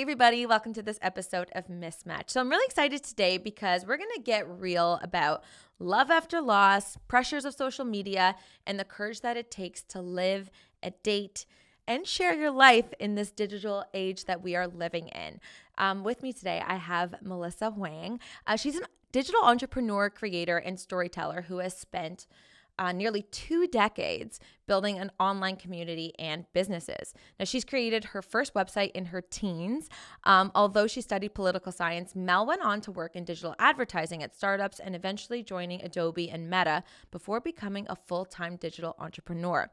everybody, welcome to this episode of Mismatch. So I'm really excited today because we're going to get real about love after loss, pressures of social media, and the courage that it takes to live, date, and share your life in this digital age that we are living in. With me today, I have Melissa Hwang. She's a digital entrepreneur, creator, and storyteller who has spent nearly 2 decades building an online community and businesses. Now, she's created her first website in her teens. Although she studied political science, Mel went on to work in digital advertising at startups and eventually joining Adobe and Meta before becoming a full-time digital entrepreneur.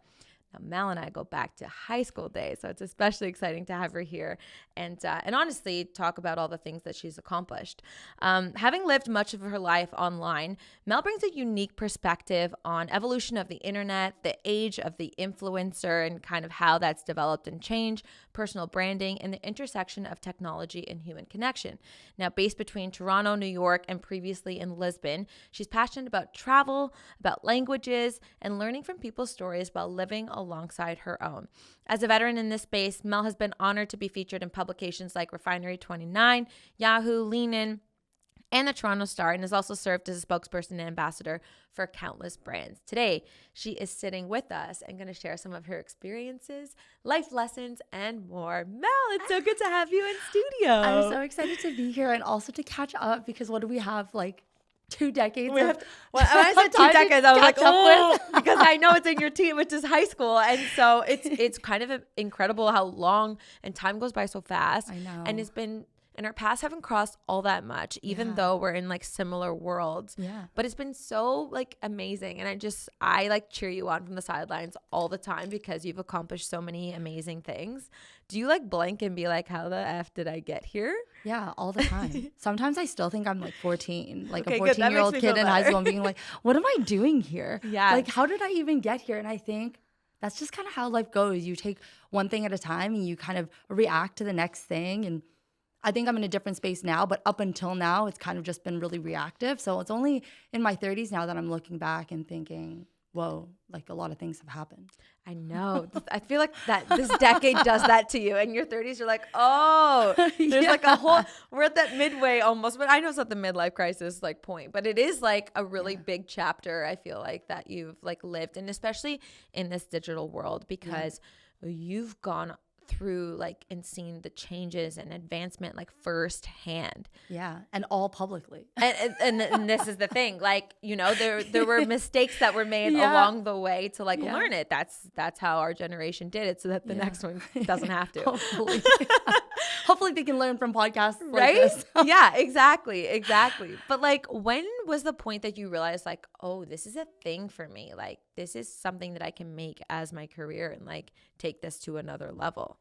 Now, Mel and I go back to high school days, so it's especially exciting to have her here and honestly talk about all the things that she's accomplished. Having lived much of her life online, Mel brings a unique perspective on evolution of the internet, the age of the influencer, and kind of how that's developed and changed, personal branding, and the intersection of technology and human connection. Now, based between Toronto, New York, and previously in Lisbon, she's passionate about travel, about languages, and learning from people's stories while living alongside her own. As a veteran in this space, Mel has been honored to be featured in publications like Refinery 29, Yahoo, Lean In, and the Toronto Star, and has also served as a spokesperson and ambassador for countless brands. Today, she is sitting with us and going to share some of her experiences, life lessons, and more. Mel, it's so good to have you in studio. I'm so excited to be here and also to catch up because what do we have, like 2 decades? When I said 2 decades, I was like, oh, because I know it's in your teen, which is high school. And so it's kind of incredible how long and time goes by so fast. I know. And it's been, and our paths haven't crossed all that much, even though we're in like similar worlds. Yeah. But it's been so like amazing. And I like cheer you on from the sidelines all the time because you've accomplished so many amazing things. Do you like blink and be like, how the F did I get here? Yeah, all the time. Sometimes I still think I'm like 14, like Okay, a good. That 14-year-old makes me kid feel in high better. school and being like, what am I doing here? Yeah. Like, how did I even get here? And I think that's just kind of how life goes. You take one thing at a time and you kind of react to the next thing. And I think I'm in a different space now, but up until now, it's kind of just been really reactive. So it's only in my 30s now that I'm looking back and thinking, whoa, like a lot of things have happened. I know. I feel like that this decade does that to you. In your 30s, you're like, oh, there's like a whole, we're at that midway almost, but I know it's not the midlife crisis like point, but it is like a really big chapter, I feel like, that you've like lived, and especially in this digital world because you've gone through like and seen the changes and advancement like firsthand. Yeah, and all publicly. And this is the thing, like, you know, there were mistakes that were made along the way to like learn it. That's how our generation did it, so that the next one doesn't have to. Hopefully. Hopefully they can learn from podcasts like right? this. Yeah, exactly. But like, when was the point that you realized like, oh, this is a thing for me? Like, this is something that I can make as my career and like take this to another level?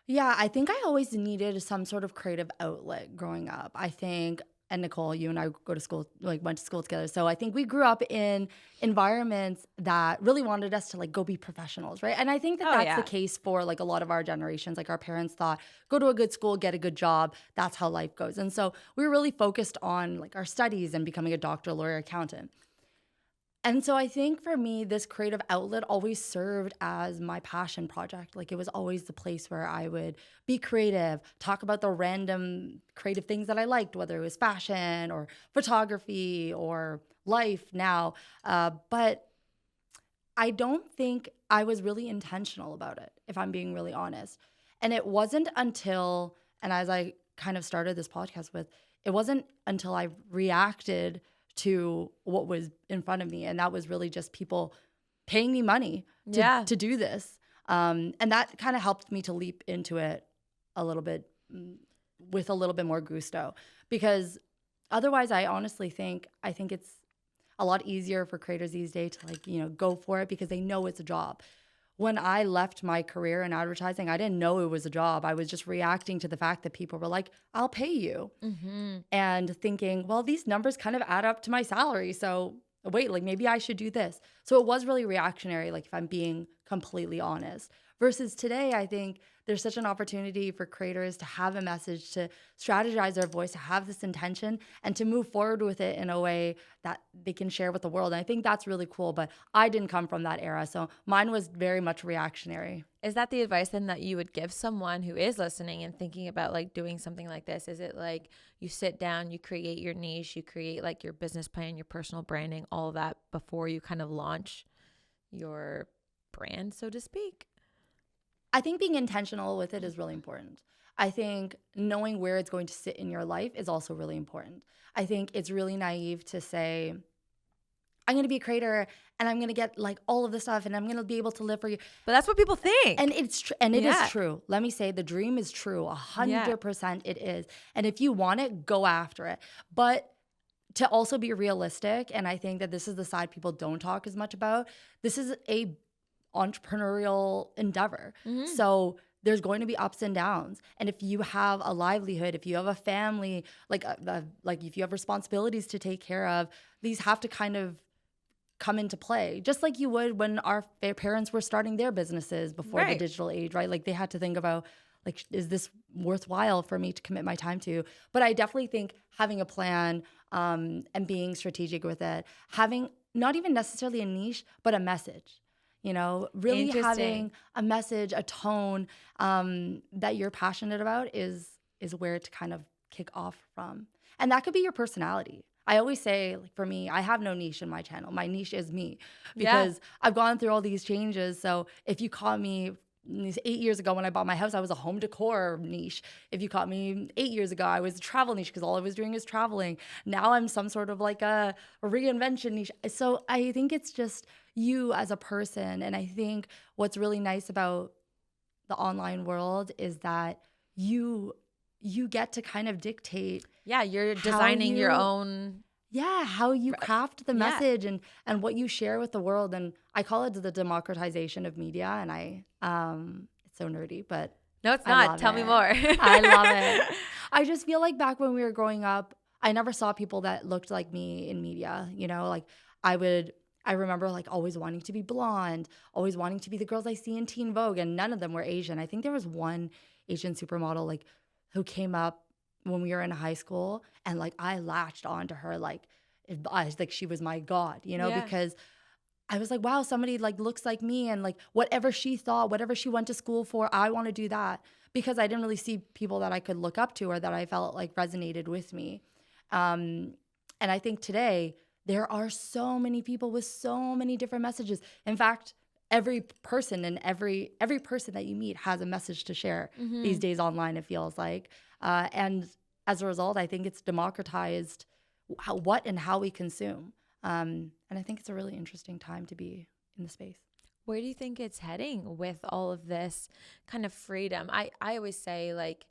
Yeah, I think I always needed some sort of creative outlet growing up. I think, and Nicole, you and I went to school together. So I think we grew up in environments that really wanted us to like go be professionals, right? And I think that's the case for like a lot of our generations. Like our parents thought, go to a good school, get a good job. That's how life goes. And so we were really focused on like our studies and becoming a doctor, lawyer, accountant. And so I think for me, this creative outlet always served as my passion project. Like it was always the place where I would be creative, talk about the random creative things that I liked, whether it was fashion or photography or life now. But I don't think I was really intentional about it, if I'm being really honest. And it wasn't until, and as I kind of started this podcast with, it wasn't until I reacted to what was in front of me. And that was really just people paying me money to do this. And that kind of helped me to leap into it a little bit with a little bit more gusto. Because otherwise, I think it's a lot easier for creators these days to like, you know, go for it because they know it's a job. When I left my career in advertising, I didn't know it was a job. I was just reacting to the fact that people were like, I'll pay you. Mm-hmm. And thinking, well, these numbers kind of add up to my salary. So wait, like maybe I should do this. So it was really reactionary, like if I'm being completely honest. Versus today, I think there's such an opportunity for creators to have a message, to strategize their voice, to have this intention, and to move forward with it in a way that they can share with the world. And I think that's really cool. But I didn't come from that era, so mine was very much reactionary. Is that the advice then that you would give someone who is listening and thinking about like doing something like this? Is it like you sit down, you create your niche, you create like your business plan, your personal branding, all of that before you kind of launch your brand, so to speak? I think being intentional with it is really important. I think knowing where it's going to sit in your life is also really important. I think it's really naive to say, I'm going to be a creator and I'm going to get like all of this stuff and I'm going to be able to live for you. But that's what people think. And it is true. Let me say the dream is true. 100% it is. And if you want it, go after it. But to also be realistic, and I think that this is the side people don't talk as much about, this is a entrepreneurial endeavor. So there's going to be ups and downs. And if you have a livelihood, if you have a family, like if you have responsibilities to take care of, these have to kind of come into play, just like you would when our parents were starting their businesses before the digital age, right? Like they had to think about, like, is this worthwhile for me to commit my time to? But I definitely think having a plan and being strategic with it, having not even necessarily a niche, but a message. You know, really having a message, a tone that you're passionate about is where to kind of kick off from. And that could be your personality. I always say, like, for me, I have no niche in my channel. My niche is me because I've gone through all these changes. So if you caught me 8 years ago when I bought my house, I was a home decor niche. If you caught me 8 years ago, I was a travel niche because all I was doing is traveling. Now I'm some sort of like a reinvention niche. So I think it's just you as a person. And I think what's really nice about the online world is that you get to kind of dictate. Yeah, you're designing your own. Yeah, how you craft the message and what you share with the world. And I call it the democratization of media. And it's so nerdy, but no, it's not. Tell me more. I love it. I just feel like back when we were growing up, I never saw people that looked like me in media. You know, like I remember like always wanting to be blonde, always wanting to be the girls I see in Teen Vogue, and none of them were Asian. I think there was one Asian supermodel like who came up when we were in high school, and like I latched onto her like she was my god, you know, because I was like, wow, somebody like looks like me, and like whatever she thought, whatever she went to school for, I want to do that, because I didn't really see people that I could look up to or that I felt like resonated with me. And I think today there are so many people with so many different messages. In fact, every person and every person that you meet has a message to share these days online, it feels like. And as a result, I think it's democratized what and how we consume. And I think it's a really interesting time to be in the space. Where do you think it's heading with all of this kind of freedom? I always say, like,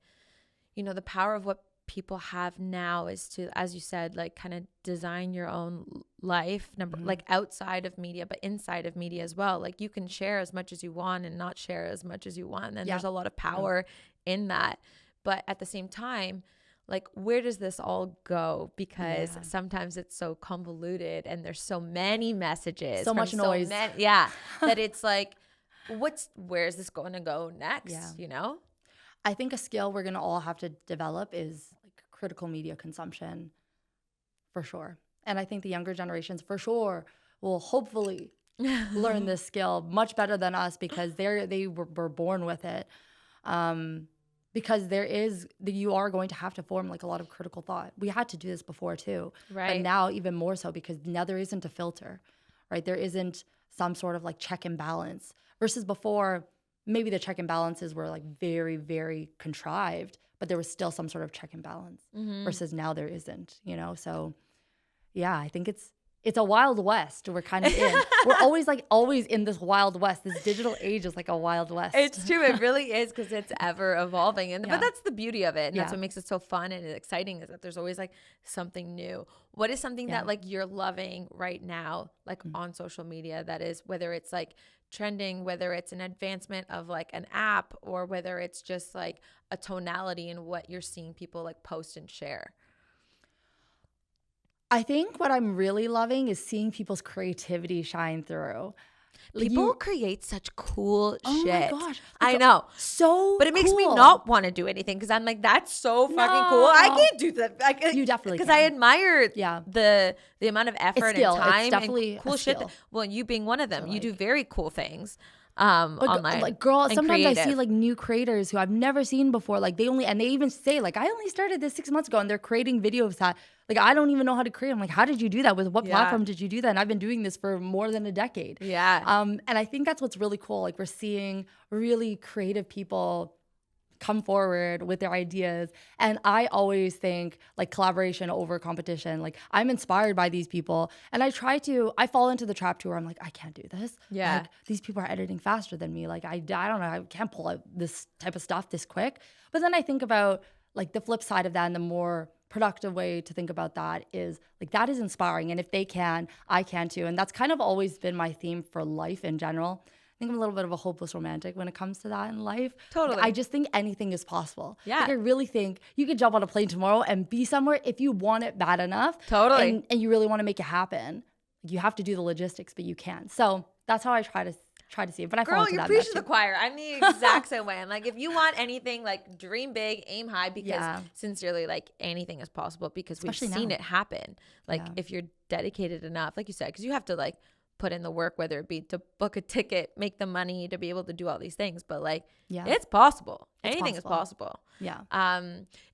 you know, the power of what people have now is to, as you said, like kind of design your own life, like outside of media, but inside of media as well. Like you can share as much as you want and not share as much as you want. And there's a lot of power in that. But at the same time, like, where does this all go? Because sometimes it's so convoluted and there's so many messages. So much noise. That it's like, where's this going to go next? Yeah. You know? I think a skill we're going to all have to develop is like critical media consumption, for sure. And I think the younger generations for sure will hopefully learn this skill much better than us, because they were born with it. Because you are going to have to form like a lot of critical thought. We had to do this before too, right? But now even more so, because now there isn't a filter, right? There isn't some sort of like check and balance, versus before maybe the check and balances were like very, very contrived, but there was still some sort of check and balance, versus now there isn't, you know? So yeah, I think it's a wild west we're kind of in. We're always in this wild west. This digital age is like a wild west. It's true. It really is, because it's ever evolving. But that's the beauty of it. And that's what makes it so fun and exciting, is that there's always like something new. What is something that like you're loving right now, like on social media, that is, whether it's like trending, whether it's an advancement of like an app, or whether it's just like a tonality in what you're seeing people like post and share? I think what I'm really loving is seeing people's creativity shine through. People create such cool shit. Oh my gosh. I know. So But it makes me cool. not want to do anything because I'm like, that's so fucking cool. I can't do that. You definitely Because I admire Yeah. the amount of effort skill. and time It's definitely and cool a shit. skill. Well, you being one of them, So, you do like- very cool things But online. like, girl, and sometimes I see creative. like new creators who I've never seen before. Like they even say like, I only started this 6 months ago, and they're creating videos that like I don't even know how to create. I'm like, how did you do that? With what platform did you do that? And I've been doing this for more than a decade. Yeah. And I think that's what's really cool. Like we're seeing really creative people come forward with their ideas. And I always think like collaboration over competition. Like I'm inspired by these people, and I fall into the trap too where I'm like, I can't do this. Yeah. Like these people are editing faster than me. Like I don't know, I can't pull out this type of stuff this quick. But then I think about like the flip side of that, and the more productive way to think about that is like that is inspiring. And if they can, I can too. And that's kind of always been my theme for life in general. I think I'm a little bit of a hopeless romantic when it comes to that in life. Totally. Like, I just think anything is possible. Yeah. Like I really think you could jump on a plane tomorrow and be somewhere if you want it bad enough. Totally. And you really want to make it happen. You have to do the logistics, but you can. So that's how I try to see it. But I fall Girl, into you're that preaching mess to the too. choir. I'm the exact same way. I'm like, if you want anything, like dream big, aim high, because sincerely, like anything is possible because Especially we've seen now. it happen. Like if you're dedicated enough, like you said, because you have to like put in the work, whether it be to book a ticket, make the money to be able to do all these things. But like, it's possible. Anything is possible. Yeah.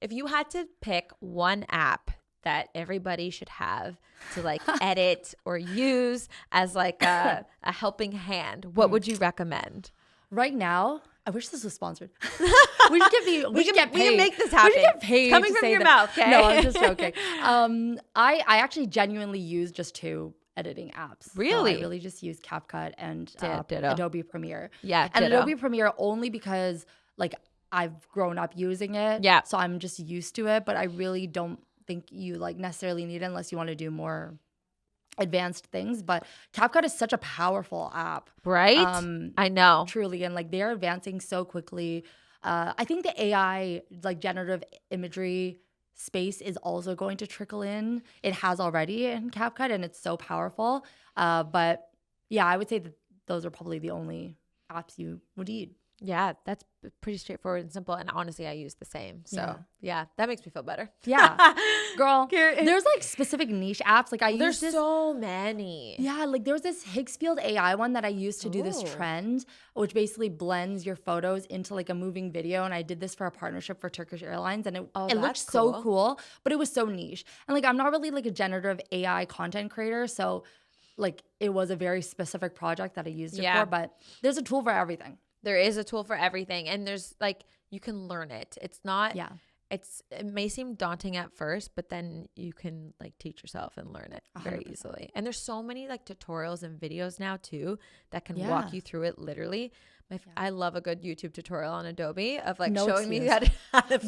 If you had to pick one app that everybody should have to like edit or use as like a helping hand, what would you recommend? Right now, I wish this was sponsored. we should get paid. We can make this happen. We should get paid. It's coming to from say your that. mouth, okay? No, I'm just joking. I actually genuinely use just two editing apps. Really? So I really just use CapCut and Ditto. Adobe Premiere. Yeah, and ditto. Adobe Premiere only because like I've grown up using it. Yeah. So I'm just used to it, but I really don't think you like necessarily need it unless you want to do more advanced things. But CapCut is such a powerful app. Right? I know. Truly. And like they're advancing so quickly. I think the AI, like generative imagery space is also going to trickle in. It has already in CapCut, and it's so powerful. But yeah, I would say that those are probably the only apps you would need. Yeah, that's pretty straightforward and simple. And honestly, I use the same. So yeah, that makes me feel better. Yeah. Girl, there's like specific niche apps. Like there's so many. Yeah, like there's this Higgsfield AI one that I used to do this trend, which basically blends your photos into like a moving video. And I did this for a partnership for Turkish Airlines, and it looked so cool, but it was so niche. And like I'm not really like a generative AI content creator, so like it was a very specific project that I used it for. But there's a tool for everything. There is a tool for everything, and there's like you can learn it. It's not. Yeah. It may seem daunting at first, but then you can like teach yourself and learn it very 100%. easily. And there's so many like tutorials and videos now too that can walk you through it literally. I love a good YouTube tutorial on Adobe of like showing me how to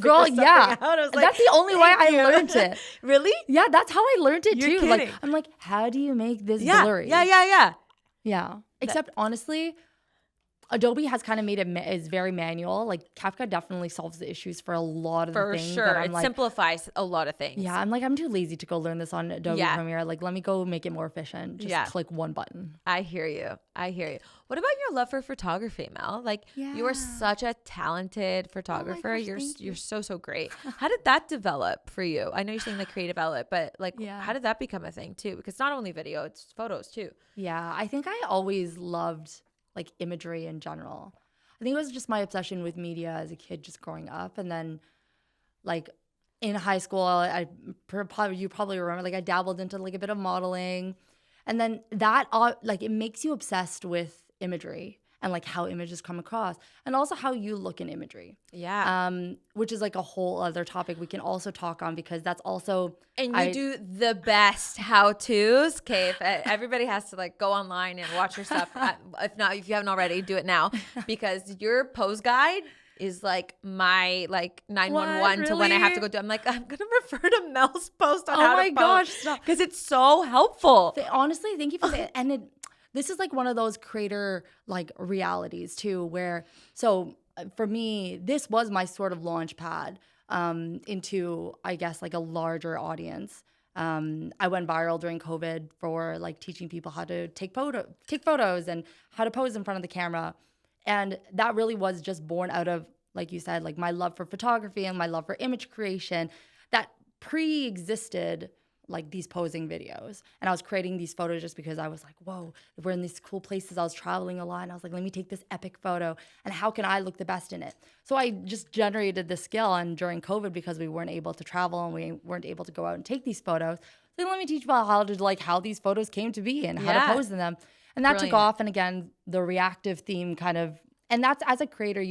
Girl, figure something out. I was like, that's the only way I learned it. Really? Yeah, that's how I learned it You're too. kidding. Like I'm like, how do you make this blurry? Yeah. Except honestly, Adobe has kind of made it is very manual. Like CapCut definitely solves the issues for a lot of the things. For sure. That I'm It like, simplifies a lot of things. yeah, I'm like, I'm too lazy to go learn this on Adobe Premiere. Like, let me go make it more efficient. Just click one button. I hear you. What about your love for photography, Mel? Like you are such a talented photographer. Oh gosh, you're so great. How did that develop for you? I know you're saying the creative outlet, but like how did that become a thing too? Because not only video, it's photos too. Yeah, I think I always loved like imagery in general. I think it was just my obsession with media as a kid, just growing up. And then like in high school, you probably remember, like I dabbled into like a bit of modeling. And then that like it makes you obsessed with imagery and like how images come across and also how you look in imagery. Yeah. Which is like a whole other topic we can also talk on, because that's also. And you do the best how-tos. Okay, if everybody has to like go online and watch your stuff. If you haven't already, do it now, because your pose guide is like my like 911 to when I have to go do. I'm like, I'm gonna refer to Mel's post on how to pose because it's so helpful. Honestly, thank you for that. And this is like one of those creator like realities too, where for me, this was my sort of launch pad into, I guess, like a larger audience. I went viral during COVID for like teaching people how to take photos and how to pose in front of the camera. And that really was just born out of, like you said, like my love for photography and my love for image creation that pre-existed like these posing videos. And I was creating these photos just because I was like, whoa, we're in these cool places. I was traveling a lot and I was like, let me take this epic photo and how can I look the best in it? So I just generated this skill. And during COVID, because we weren't able to travel and we weren't able to go out and take these photos, then let me teach about how these photos came to be and how to pose in them. And that took off. And again, the reactive theme kind of, and that's, as a creator,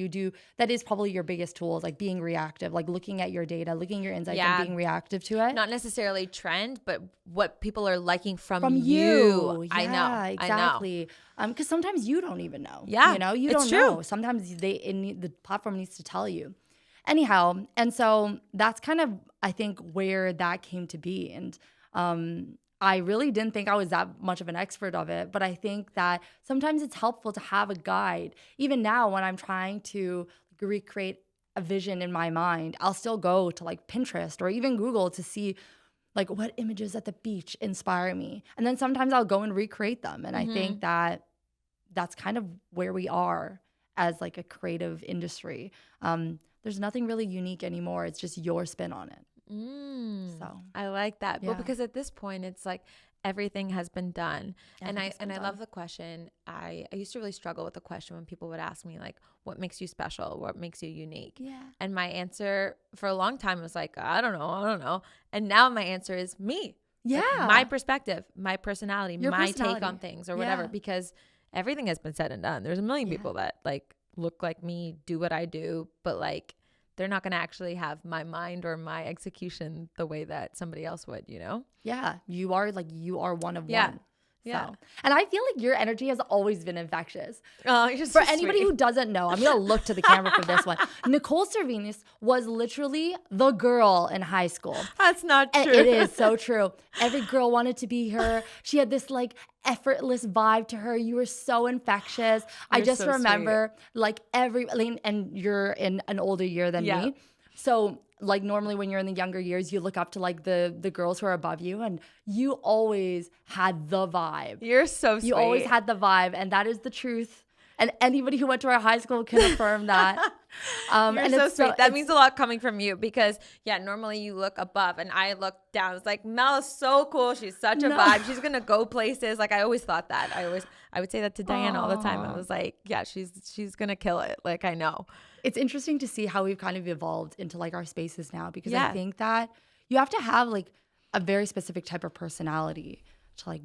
that is probably your biggest tool, is like being reactive, like looking at your data, looking at your insights and being reactive to it. Not necessarily trend, but what people are liking from you. Yeah, I know. exactly. Because sometimes you don't even know. Yeah, you know, you don't know. Sometimes the platform needs to tell you. Anyhow, and so that's kind of, I think, where that came to be. And I really didn't think I was that much of an expert of it, but I think that sometimes it's helpful to have a guide. Even now, when I'm trying to recreate a vision in my mind, I'll still go to like Pinterest or even Google to see like what images at the beach inspire me. And then sometimes I'll go and recreate them. And I think that that's kind of where we are as like a creative industry. There's nothing really unique anymore. It's just your spin on it. So I like that. Well, because at this point it's like everything has been done. And I love the question. I used to really struggle with the question when people would ask me like, what makes you special? What makes you unique? Yeah. And my answer for a long time was like, I don't know. And now my answer is me. Yeah. Like my perspective, my personality, my take on things or whatever, because everything has been said and done. There's a million people that like look like me, do what I do, but like they're not going to actually have my mind or my execution the way that somebody else would, you know? Yeah. You are one of one. Yeah. So. And I feel like your energy has always been infectious. Oh, you're for so anybody sweet. who doesn't know, I'm going to look to the camera for this one. Nicole Cervinis was literally the girl in high school. That's not true. And it is so true. Every girl wanted to be her. She had this like effortless vibe to her. You were so infectious. I just so remember like and you're in an older year than me. So like normally when you're in the younger years, you look up to like the girls who are above you, and you always had the vibe. You're so sweet. You always had the vibe, and that is the truth. And anybody who went to our high school can affirm that. You're and so sweet. That means a lot coming from you because, normally you look above and I look down. It's like, Mel is so cool. She's such a vibe. She's going to go places. Like I always thought that. I would say that to Diane all the time. I was like, yeah, she's going to kill it. Like I know. It's interesting to see how we've kind of evolved into like our spaces now, because I think that you have to have like a very specific type of personality to like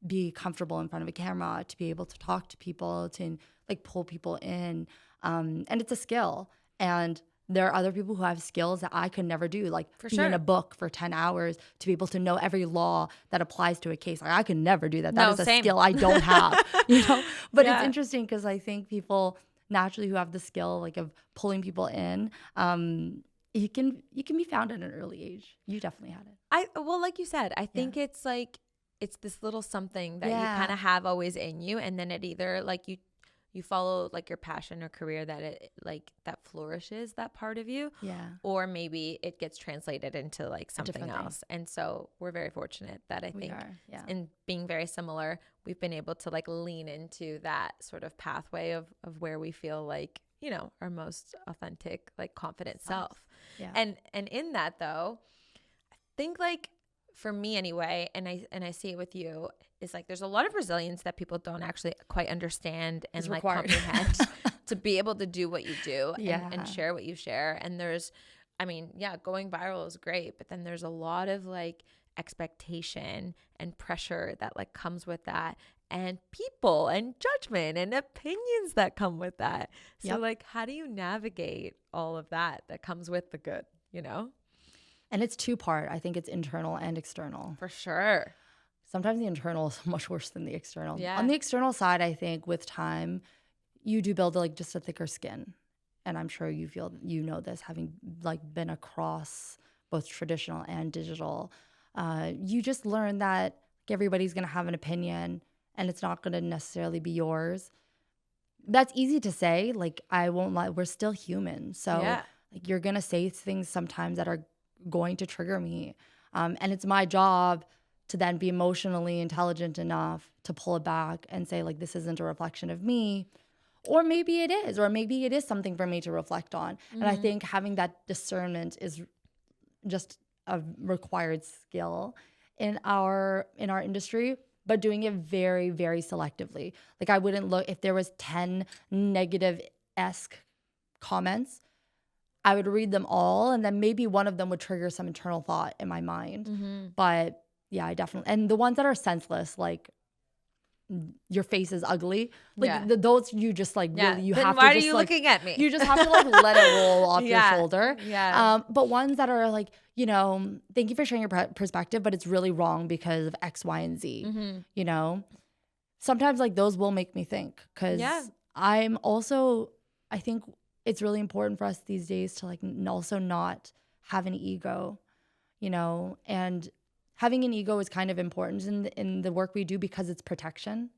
be comfortable in front of a camera, to be able to talk to people, to like pull people in. And it's a skill. And there are other people who have skills that I could never do, like be in a book for 10 hours to be able to know every law that applies to a case. Like I could never do that. That is a skill I don't have, you know? But it's interesting because I think people naturally who have the skill like of pulling people in, you can be found at an early age. You definitely had it. Well, like you said, I think it's like, it's this little something that you kind of have always in you. And then it either like you follow like your passion or career that it like that flourishes that part of you. Yeah. Or maybe it gets translated into like something else. And so we're very fortunate that I think in being very similar, we've been able to like lean into that sort of pathway of where we feel like, you know, our most authentic, like confident self. Yeah. And in that though, I think like, for me anyway, and I see it with you, is like there's a lot of resilience that people don't actually quite understand and like comprehend to be able to do what you do and share what you share. And there's, I mean, going viral is great, but then there's a lot of like expectation and pressure that like comes with that, and people and judgment and opinions that come with that. So like, how do you navigate all of that comes with the good, you know? And it's two-part. I think it's internal and external. For sure. Sometimes the internal is much worse than the external. Yeah. On the external side, I think with time, you do build like just a thicker skin. And I'm sure you know this, having like been across both traditional and digital. You just learn that everybody's going to have an opinion and it's not going to necessarily be yours. That's easy to say. Like, I won't lie, we're still human. So like you're going to say things sometimes that are going to trigger me. And it's my job to then be emotionally intelligent enough to pull it back and say, like, this isn't a reflection of me. Or maybe it is, or maybe it is something for me to reflect on. And I think having that discernment is just a required skill in our industry, but doing it very, very selectively. Like, I wouldn't look, if there was 10 negative-esque comments, I would read them all, and then maybe one of them would trigger some internal thought in my mind. But yeah, I definitely, and the ones that are senseless, like, your face is ugly, like those you just like really, you then have why to just are you like, looking at me? you just have to like let it roll off your shoulder. But ones that are like, you know, thank you for sharing your perspective, but it's really wrong because of X, Y, and Z. You know, sometimes like those will make me think, because I'm also, I think it's really important for us these days to like also not have an ego, you know, and having an ego is kind of important in the work we do because it's protection.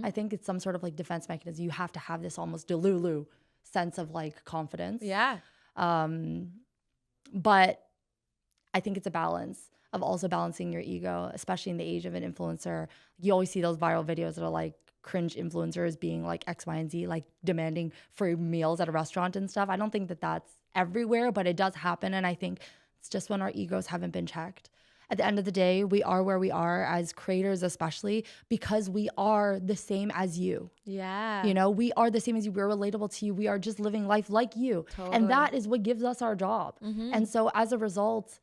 I think it's some sort of like defense mechanism. You have to have this almost delulu sense of like confidence. But I think it's a balance of also balancing your ego, especially in the age of an influencer. You always see those viral videos that are like cringe influencers being like X, Y, and Z, like demanding free meals at a restaurant and stuff. I don't think that that's everywhere, but it does happen. And I think it's just when our egos haven't been checked. At the end of the day, we are where we are as creators, especially because we are the same as you. You know, we are the same as you. We're relatable to you. We are just living life like you. And that is what gives us our job. And so as a result,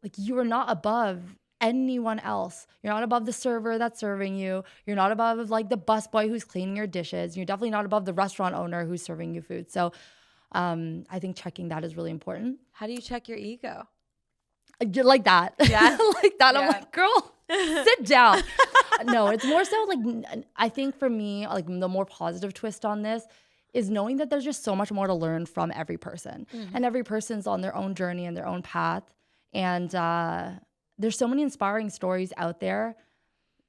like, you are not above anyone else. You're not above the server that's serving you. You're not above like the busboy who's cleaning your dishes. You're definitely not above the restaurant owner who's serving you food. So I think checking that is really important. How do you check your ego? Like that. Like that. I'm like, girl, sit down. No, it's more so like, I think for me, like the more positive twist on this is knowing that there's just so much more to learn from every person. And every person's on their own journey and their own path. And there's so many inspiring stories out there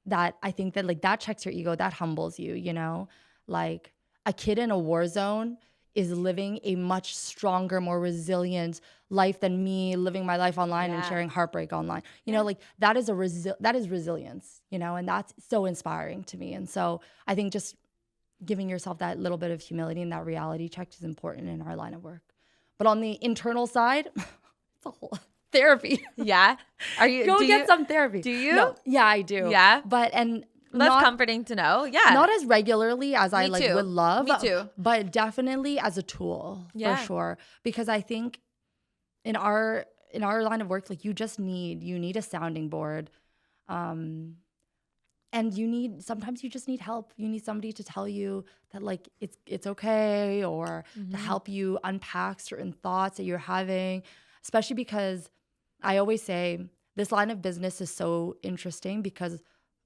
that I think that like that checks your ego, that humbles you, you know? Like, a kid in a war zone is living a much stronger, more resilient life than me living my life online and sharing heartbreak online. You know, like that is resilience, you know, and that's so inspiring to me. And so I think just giving yourself that little bit of humility and that reality check is important in our line of work. But on the internal side, it's a whole therapy. Are you get some therapy? Do you? No. Yeah, I do. But that's comforting to know. Not as regularly as I like would love. Me too. But definitely as a tool for sure. Because I think in our line of work, like you need a sounding board. And sometimes you just need help. You need somebody to tell you that like it's okay, or to help you unpack certain thoughts that you're having, especially because I always say this line of business is so interesting because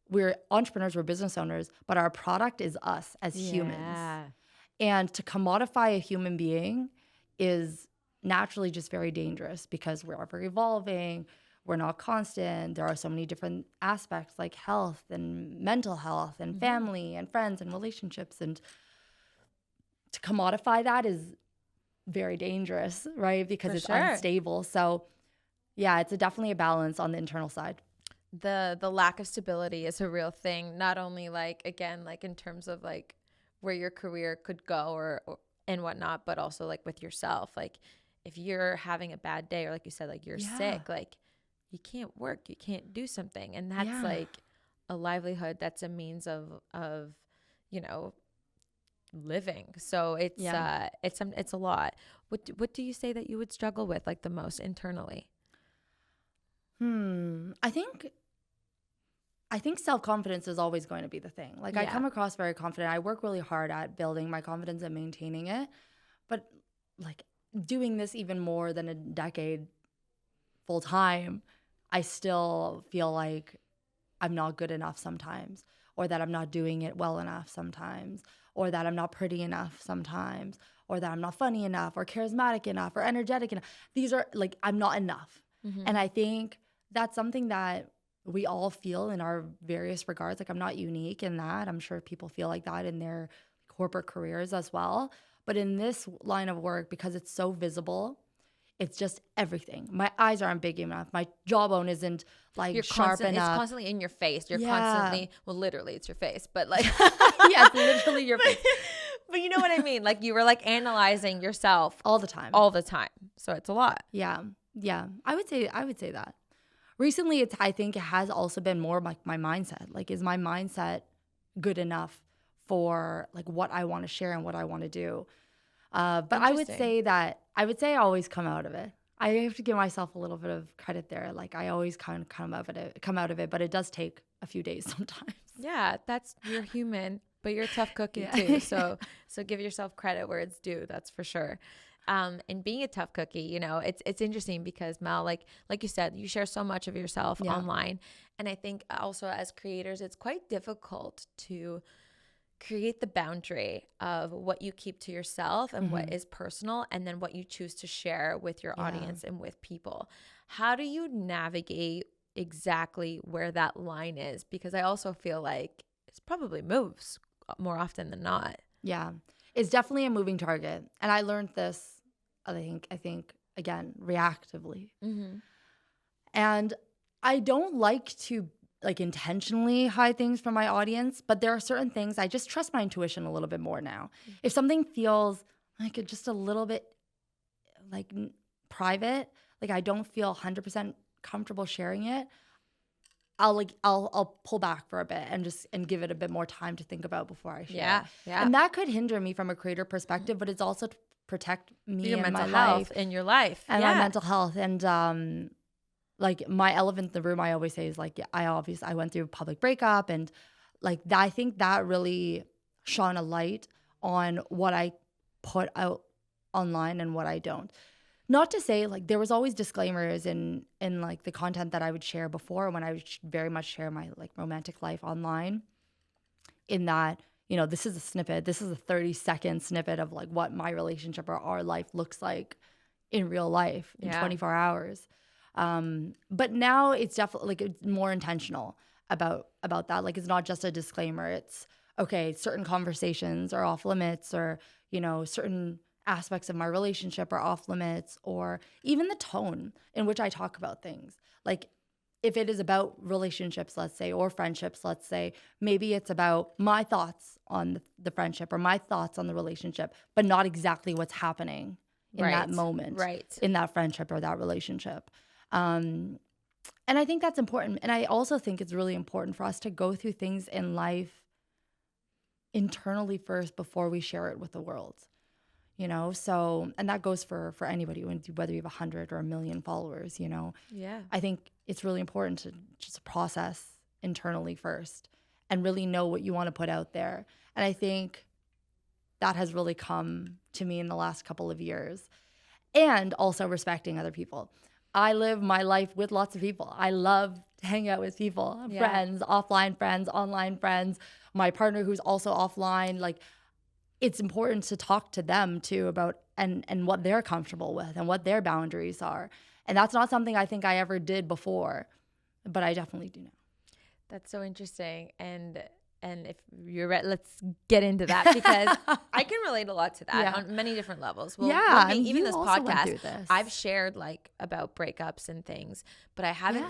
we're entrepreneurs, we're business owners, but our product is us as humans. And to commodify a human being is naturally just very dangerous because we're ever evolving. We're not constant. There are so many different aspects like health and mental health and family and friends and relationships. And to commodify that is very dangerous, right? Because it's unstable. So yeah, it's definitely a balance on the internal side. The lack of stability is a real thing. Not only like, again, like in terms of like where your career could go or and whatnot, but also like with yourself. Like if you're having a bad day, or like you said, like you're sick, like you can't work, you can't do something. And that's like a livelihood. That's a means of, you know, living. So it's a lot. What do you say that you would struggle with like the most internally? I think self-confidence is always going to be the thing. Like I come across very confident. I work really hard at building my confidence and maintaining it. But like doing this even more than a decade full time, I still feel like I'm not good enough sometimes, or that I'm not doing it well enough sometimes, or that I'm not pretty enough sometimes, or that I'm not funny enough or charismatic enough or energetic enough. These are like, I'm not enough. And I think that's something that we all feel in our various regards. Like I'm not unique in that. I'm sure people feel like that in their corporate careers as well. But in this line of work, because it's so visible, It's just everything. My eyes aren't big enough. My jawbone isn't like sharp enough. It's constantly in your face. You're constantly, well, literally it's your face, but like, yeah, it's literally your face. But you know what I mean? Like you were like analyzing yourself all the time. So it's a lot. Yeah. I would say that. Recently, I think it has also been more like my mindset. Like, is my mindset good enough for like what I want to share and what I want to do? But I would say I always come out of it. I have to give myself a little bit of credit there. Like I always kind of come out of it, but it does take a few days sometimes. Yeah, you're human, but you're a tough cookie too. So give yourself credit where it's due. That's for sure. And being a tough cookie, you know, it's interesting because Mel, like you said, you share so much of yourself online. And I think also as creators, it's quite difficult to create the boundary of what you keep to yourself and what is personal, and then what you choose to share with your audience and with people. How do you navigate exactly where that line is? Because I also feel like it's probably moves more often than not. Yeah, it's definitely a moving target. And I learned this, I think again, reactively. And I don't like to like intentionally hide things from my audience, but there are certain things I just trust my intuition a little bit more now. If something feels like it's just a little bit like private, like I don't feel 100% comfortable sharing it, I'll pull back for a bit and give it a bit more time to think about before I share. Yeah. And that could hinder me from a creator perspective, but it's also to protect me your and mental my health life in your life and my mental health. And like my elephant in the room, I always say is like, I went through a public breakup, and like that, I think that really shone a light on what I put out online and what I don't. Not to say like there was always disclaimers in like the content that I would share before, when I would very much share my like romantic life online, in that, you know, this is a snippet, this is a 30-second snippet of like what my relationship or our life looks like in real life in 24 hours. But now it's definitely like it's more intentional about that. Like it's not just a disclaimer. It's okay, certain conversations are off limits, or, you know, certain aspects of my relationship are off limits, or even the tone in which I talk about things. Like if it is about relationships, let's say, or friendships, let's say, maybe it's about my thoughts on the friendship or my thoughts on the relationship, but not exactly what's happening in that moment, in that friendship or that relationship. And I think that's important. And I also think it's really important for us to go through things in life internally first before we share it with the world, you know? So, and that goes for anybody, whether you have 100 or 1 million followers, you know? Yeah. I think it's really important to just process internally first and really know what you want to put out there. And I think that has really come to me in the last couple of years. And also respecting other people. I live my life with lots of people. I love to hang out with people, friends, offline friends, online friends, my partner who's also offline. Like, it's important to talk to them too about and what they're comfortable with and what their boundaries are. And that's not something I think I ever did before, but I definitely do now. That's so interesting. And if you're right, let's get into that, because I can relate a lot to that on many different levels. Well, even this podcast, I've shared like about breakups and things, but I haven't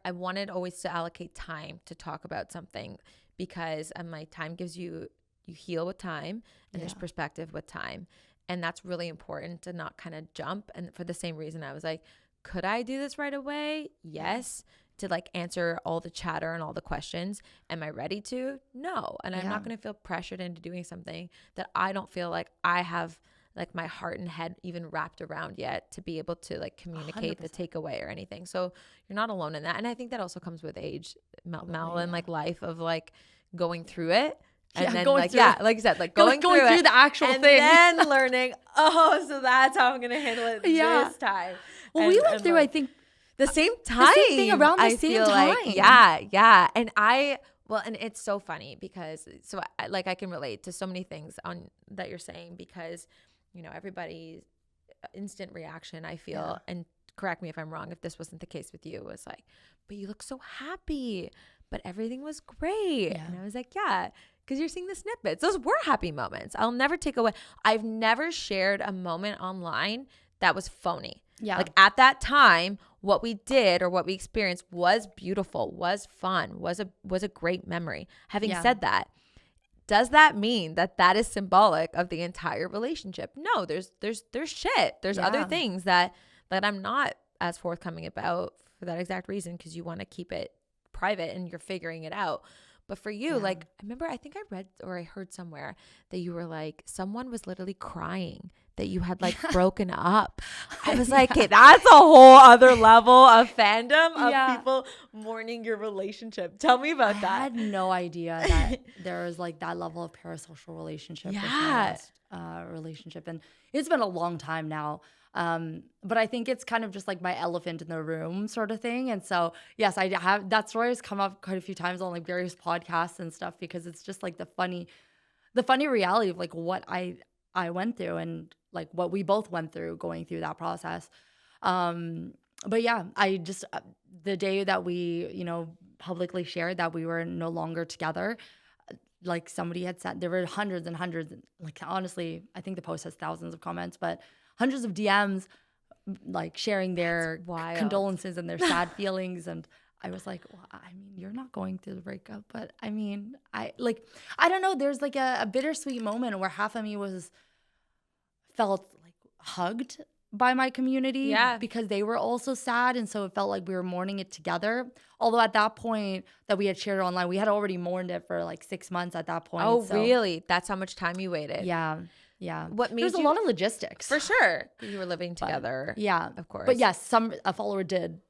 I wanted always to allocate time to talk about something, because my time gives you heal with time, and there's perspective with time. And that's really important to not kind of jump. And for the same reason, I was like, could I do this right away? Yes. To like answer all the chatter and all the questions. Am I ready to? No. And I'm not going to feel pressured into doing something that I don't feel like I have like my heart and head even wrapped around yet to be able to like communicate 100%. The takeaway or anything. So you're not alone in that. And I think that also comes with age, Mel, and like life of like going through it. And then like, like you said, like going through the actual and thing. And then learning, so that's how I'm going to handle it this time. Well, we went through, I think, the same time. The same thing around the same time. Like, yeah. And and it's so funny because, I can relate to so many things on that you're saying, because, you know, everybody's instant reaction, I feel, and correct me if I'm wrong, if this wasn't the case with you, was like, but you look so happy, but everything was great. Yeah. And I was like, because you're seeing the snippets. Those were happy moments. I'll never take away. I've never shared a moment online that was phony. Yeah. Like at that time, what we did or what we experienced was beautiful, was fun, was a great memory. Having said that, does that mean that that is symbolic of the entire relationship? No, there's shit. There's other things that I'm not as forthcoming about for that exact reason, because you want to keep it private and you're figuring it out. But for you, like, I remember, I think I read or I heard somewhere that you were like, someone was literally crying that you had like broken up. I was like, okay, that's a whole other level of fandom of people mourning your relationship. Tell me about that. I had no idea that there was like that level of parasocial relationship with my last relationship. And it's been a long time now. But I think it's kind of just like my elephant in the room sort of thing. And so, yes, I have that story has come up quite a few times on like various podcasts and stuff, because it's just like the funny reality of like what I went through and like what we both went through going through that process. But yeah, I just, the day that we, you know, publicly shared that we were no longer together, like somebody had said, there were hundreds and hundreds, like honestly, I think the post has thousands of comments, but hundreds of DMs like sharing their condolences and their sad feelings. And I was like, well, I mean, you're not going through the breakup, but I mean, I don't know. There's like a bittersweet moment where half of me felt like hugged by my community because they were also sad. And so it felt like we were mourning it together. Although at that point that we had shared it online, we had already mourned it for like 6 months at that point. Oh, really? That's how much time you waited? Yeah. Yeah. What made There's a lot of logistics. For sure. You were living together. Yeah. Of course. But yes, a follower did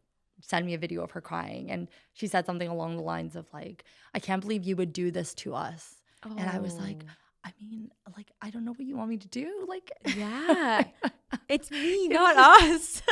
send me a video of her crying. And she said something along the lines of like, I can't believe you would do this to us. Oh. And I was like, I mean, like, I don't know what you want me to do. Like, yeah, it's me, not us.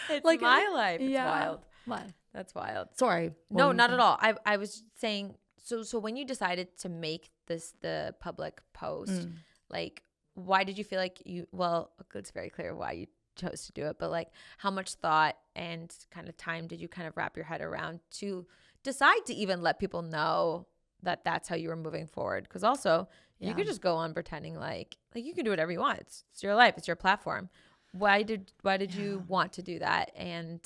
It's like my life. It's wild. What? That's wild. Sorry. No, not at all. I was saying, so when you decided to make the public post, like, why did you feel like it's very clear why you chose to do it, but like how much thought and kind of time did you kind of wrap your head around to decide to even let people know that that's how you were moving forward? Because also you could just go on pretending like you can do whatever you want. It's your life. It's your platform. Why did you want to do that? And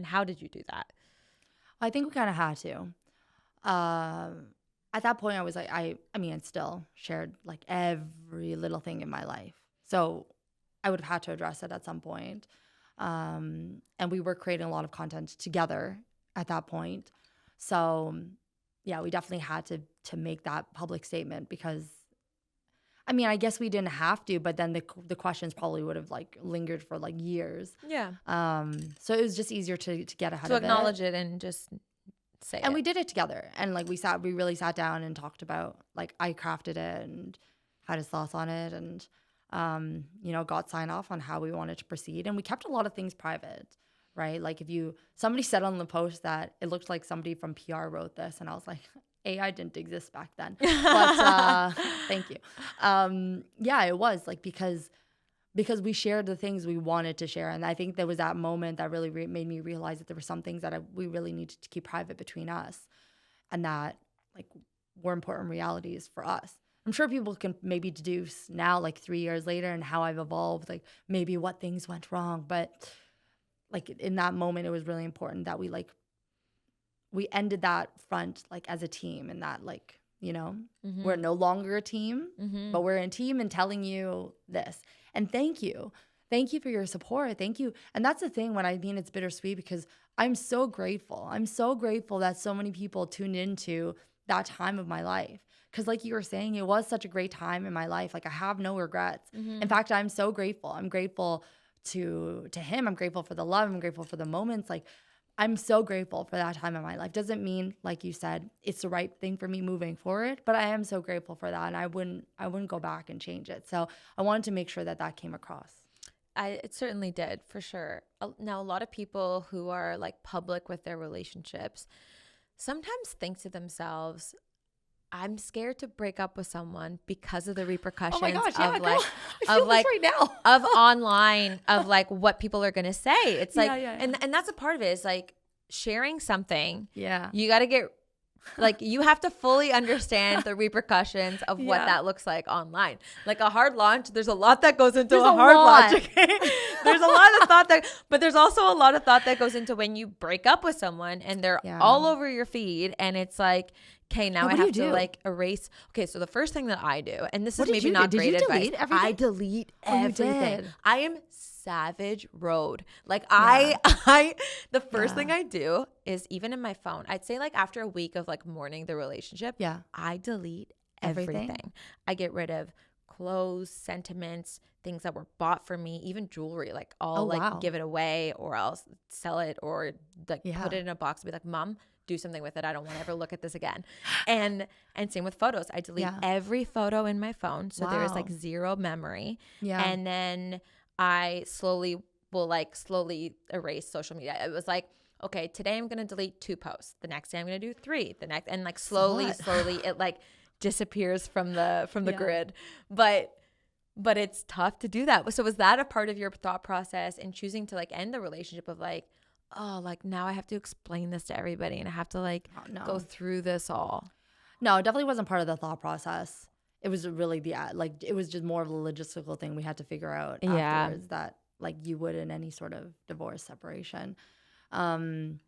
how did you do that? I think we kind of had to. At that point I was like, I mean, I still shared like every little thing in my life. So I would have had to address it at some point. And we were creating a lot of content together at that point. So yeah, we definitely had to make that public statement, because I mean, I guess we didn't have to, but then the questions probably would have like lingered for like years. Yeah. So it was just easier to get ahead of it. To acknowledge it and just say it. And we did it together. And like we really sat down and talked about, like, I crafted it and had his thoughts on it, and you know, got sign off on how we wanted to proceed. And we kept a lot of things private, right? Like somebody said on the post that it looked like somebody from PR wrote this, and I was like, AI didn't exist back then. But thank you. Yeah, it was like because we shared the things we wanted to share. And I think there was that moment that really made me realize that there were some things that we really needed to keep private between us, and that like were important realities for us. I'm sure people can maybe deduce now, like 3 years later, and how I've evolved, like maybe what things went wrong. But like in that moment, it was really important that we ended that front like as a team, and that like, you know, we're no longer a team, but we're a team and telling you this. And thank you for your support. Thank you. And that's the thing when I mean it's bittersweet, because I'm so grateful. I'm so grateful that so many people tuned into that time of my life. Because like you were saying, it was such a great time in my life. Like I have no regrets. In fact, I'm so grateful. I'm grateful to him. I'm grateful for the love. I'm grateful for the moments. Like I'm so grateful for that time in my life. Doesn't mean, like you said, it's the right thing for me moving forward, but I am so grateful for that, and I wouldn't go back and change it. So I wanted to make sure that came across. It certainly did, for sure. Now, a lot of people who are like public with their relationships sometimes think to themselves, I'm scared to break up with someone because of the repercussions of online, of like what people are going to say. It's like, and that's a part of it, is like sharing something. Yeah. You got to get Like you have to fully understand the repercussions of what that looks like online. Like a hard launch, there's a lot that goes into a hard launch. Okay? There's a lot of thought but there's also a lot of thought that goes into when you break up with someone and they're all over your feed and it's like, okay, now I have to like erase. Okay, so the first thing that I do, and this is maybe not great advice. I delete everything. I am savage road. Like the first thing I do is even in my phone, I'd say like after a week of like mourning the relationship, I delete everything. I get rid of clothes, sentiments, things that were bought for me, even jewelry. Like I'll give it away or I'll sell it or like put it in a box and be like, Mom, do something with it. I don't want to ever look at this again. And same with photos. I delete every photo in my phone. So there is like zero memory. Yeah. And then I will erase social media. It was like, okay, today I'm going to delete 2 posts. The next day I'm going to do 3. The next, and like slowly it like disappears from the grid. But it's tough to do that. So was that a part of your thought process in choosing to like end the relationship of like, oh, like now I have to explain this to everybody and I have to like go through this all? No, it definitely wasn't part of the thought process. It was really it was just more of a logistical thing we had to figure out afterwards that like you would in any sort of divorce separation. It's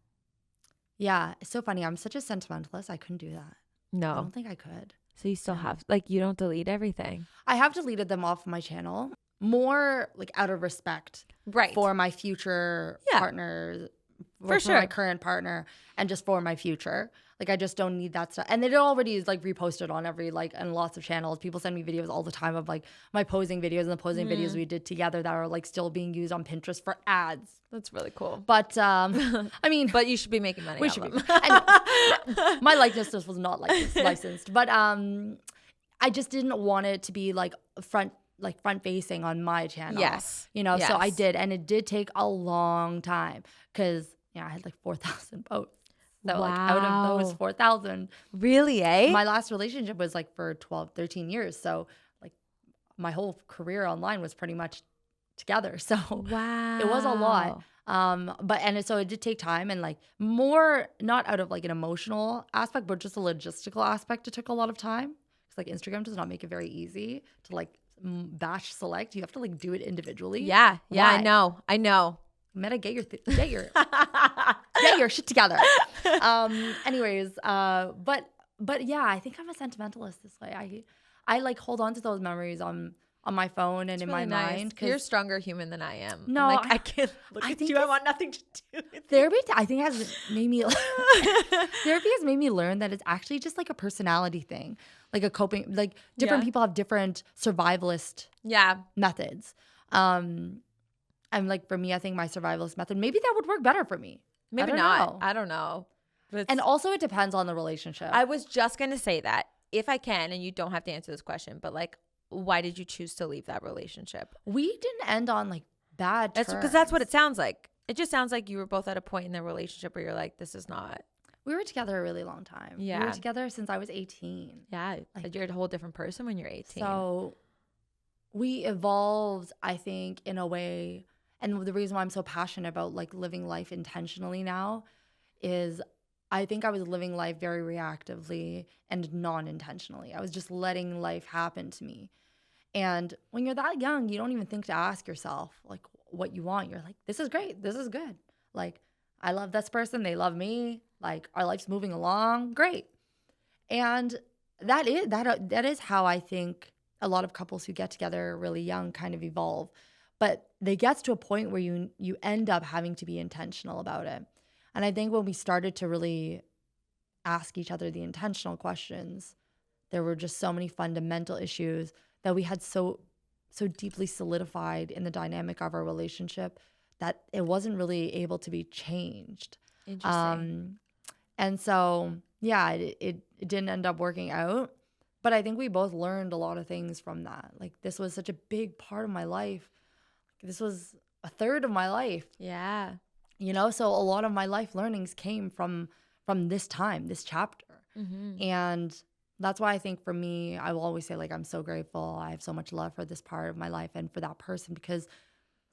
so funny. I'm such a sentimentalist. I couldn't do that. No. I don't think I could. So you still have, like, you don't delete everything? I have deleted them off my channel more like out of respect for my future partner, for my current partner, and just for my future. Like I just don't need that stuff. And it already is like reposted on and lots of channels. People send me videos all the time of like my posing videos and the posing videos we did together that are like still being used on Pinterest for ads. That's really cool. But I mean, but you should be making money. My likeness just was not licensed. But I just didn't want it to be like front facing on my channel. Yes. You know, so I did. And it did take a long time because I had like 4,000 posts. So like out of those 4,000. Really, eh? My last relationship was like for 12, 13 years. So like my whole career online was pretty much together. So it was a lot. So it did take time and like more, not out of like an emotional aspect, but just a logistical aspect. It took a lot of time. Because like Instagram does not make it very easy to like batch select. You have to like do it individually. Yeah. I know. Meta, get your shit together. Anyways, but yeah, I think I'm a sentimentalist this way. I like hold on to those memories on my phone and in my mind. You're a stronger human than I am. No, like, I can't look at you. I want nothing to do with it. Therapy, I think, has made me learn that it's actually just like a personality thing, like a coping. Like different people have different survivalist methods. And like for me, I think my survivalist method, maybe that would work better for me. Maybe not. I don't know. And also it depends on the relationship. I was just going to say that if I can, and you don't have to answer this question, but like, why did you choose to leave that relationship? We didn't end on like bad terms. Because that's what it sounds like. It just sounds like you were both at a point in the relationship where you're like, this is not. We were together a really long time. Yeah. We were together since I was 18. Yeah. Like, you're a whole different person when you're 18. So we evolved, I think, in a way. And the reason why I'm so passionate about like living life intentionally now is I think I was living life very reactively and non-intentionally. I was just letting life happen to me. And when you're that young, you don't even think to ask yourself like what you want. You're like, this is great. This is good. Like, I love this person. They love me. Like, our life's moving along. Great. And that is how I think a lot of couples who get together really young kind of evolve. But they get to a point where you end up having to be intentional about it. And I think when we started to really ask each other the intentional questions, there were just so many fundamental issues that we had so deeply solidified in the dynamic of our relationship that it wasn't really able to be changed. Interesting. And so, yeah, it didn't end up working out. But I think we both learned a lot of things from that. Like, this was such a big part of my life. This was a third of my life. Yeah. You know, so a lot of my life learnings came from this time, this chapter. Mm-hmm. And that's why I think for me, I will always say, like, I'm so grateful. I have so much love for this part of my life and for that person because,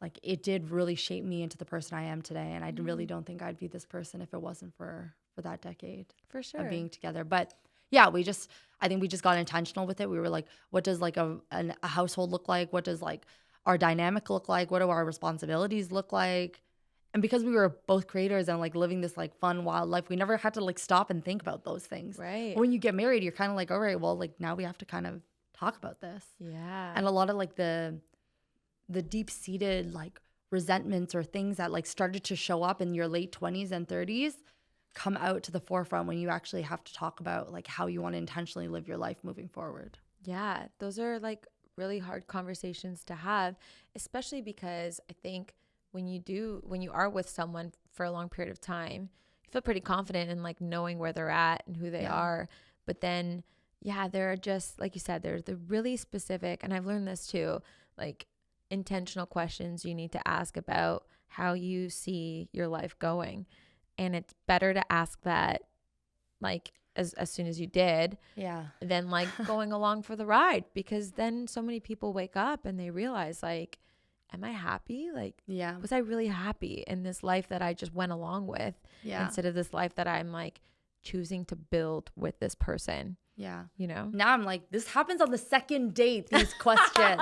like, it did really shape me into the person I am today. And I really don't think I'd be this person if it wasn't for that decade For sure. of being together. But yeah, I think we just got intentional with it. We were like, what does like a household look like? What does like our dynamic look like? What do our responsibilities look like? And because we were both creators and like living this like fun, wild life, we never had to like stop and think about those things. Right. When you get married, you're kind of like, all right, well, like now we have to kind of talk about this. Yeah. And a lot of like the deep-seated like resentments or things that like started to show up in your late 20s and 30s come out to the forefront when you actually have to talk about like how you want to intentionally live your life moving forward. Yeah. Those are like really hard conversations to have, especially because I think when you are with someone for a long period of time, you feel pretty confident in like knowing where they're at and who they are. But then, yeah, there are just, like you said, there's the really specific, and I've learned this too, like intentional questions you need to ask about how you see your life going. And it's better to ask that like as soon as you did than like going along for the ride, because then so many people wake up and they realize like, am I happy? Like, was I really happy in this life that I just went along with instead of this life that I'm like choosing to build with this person? Yeah. You know? Now I'm like, this happens on the second date, these questions.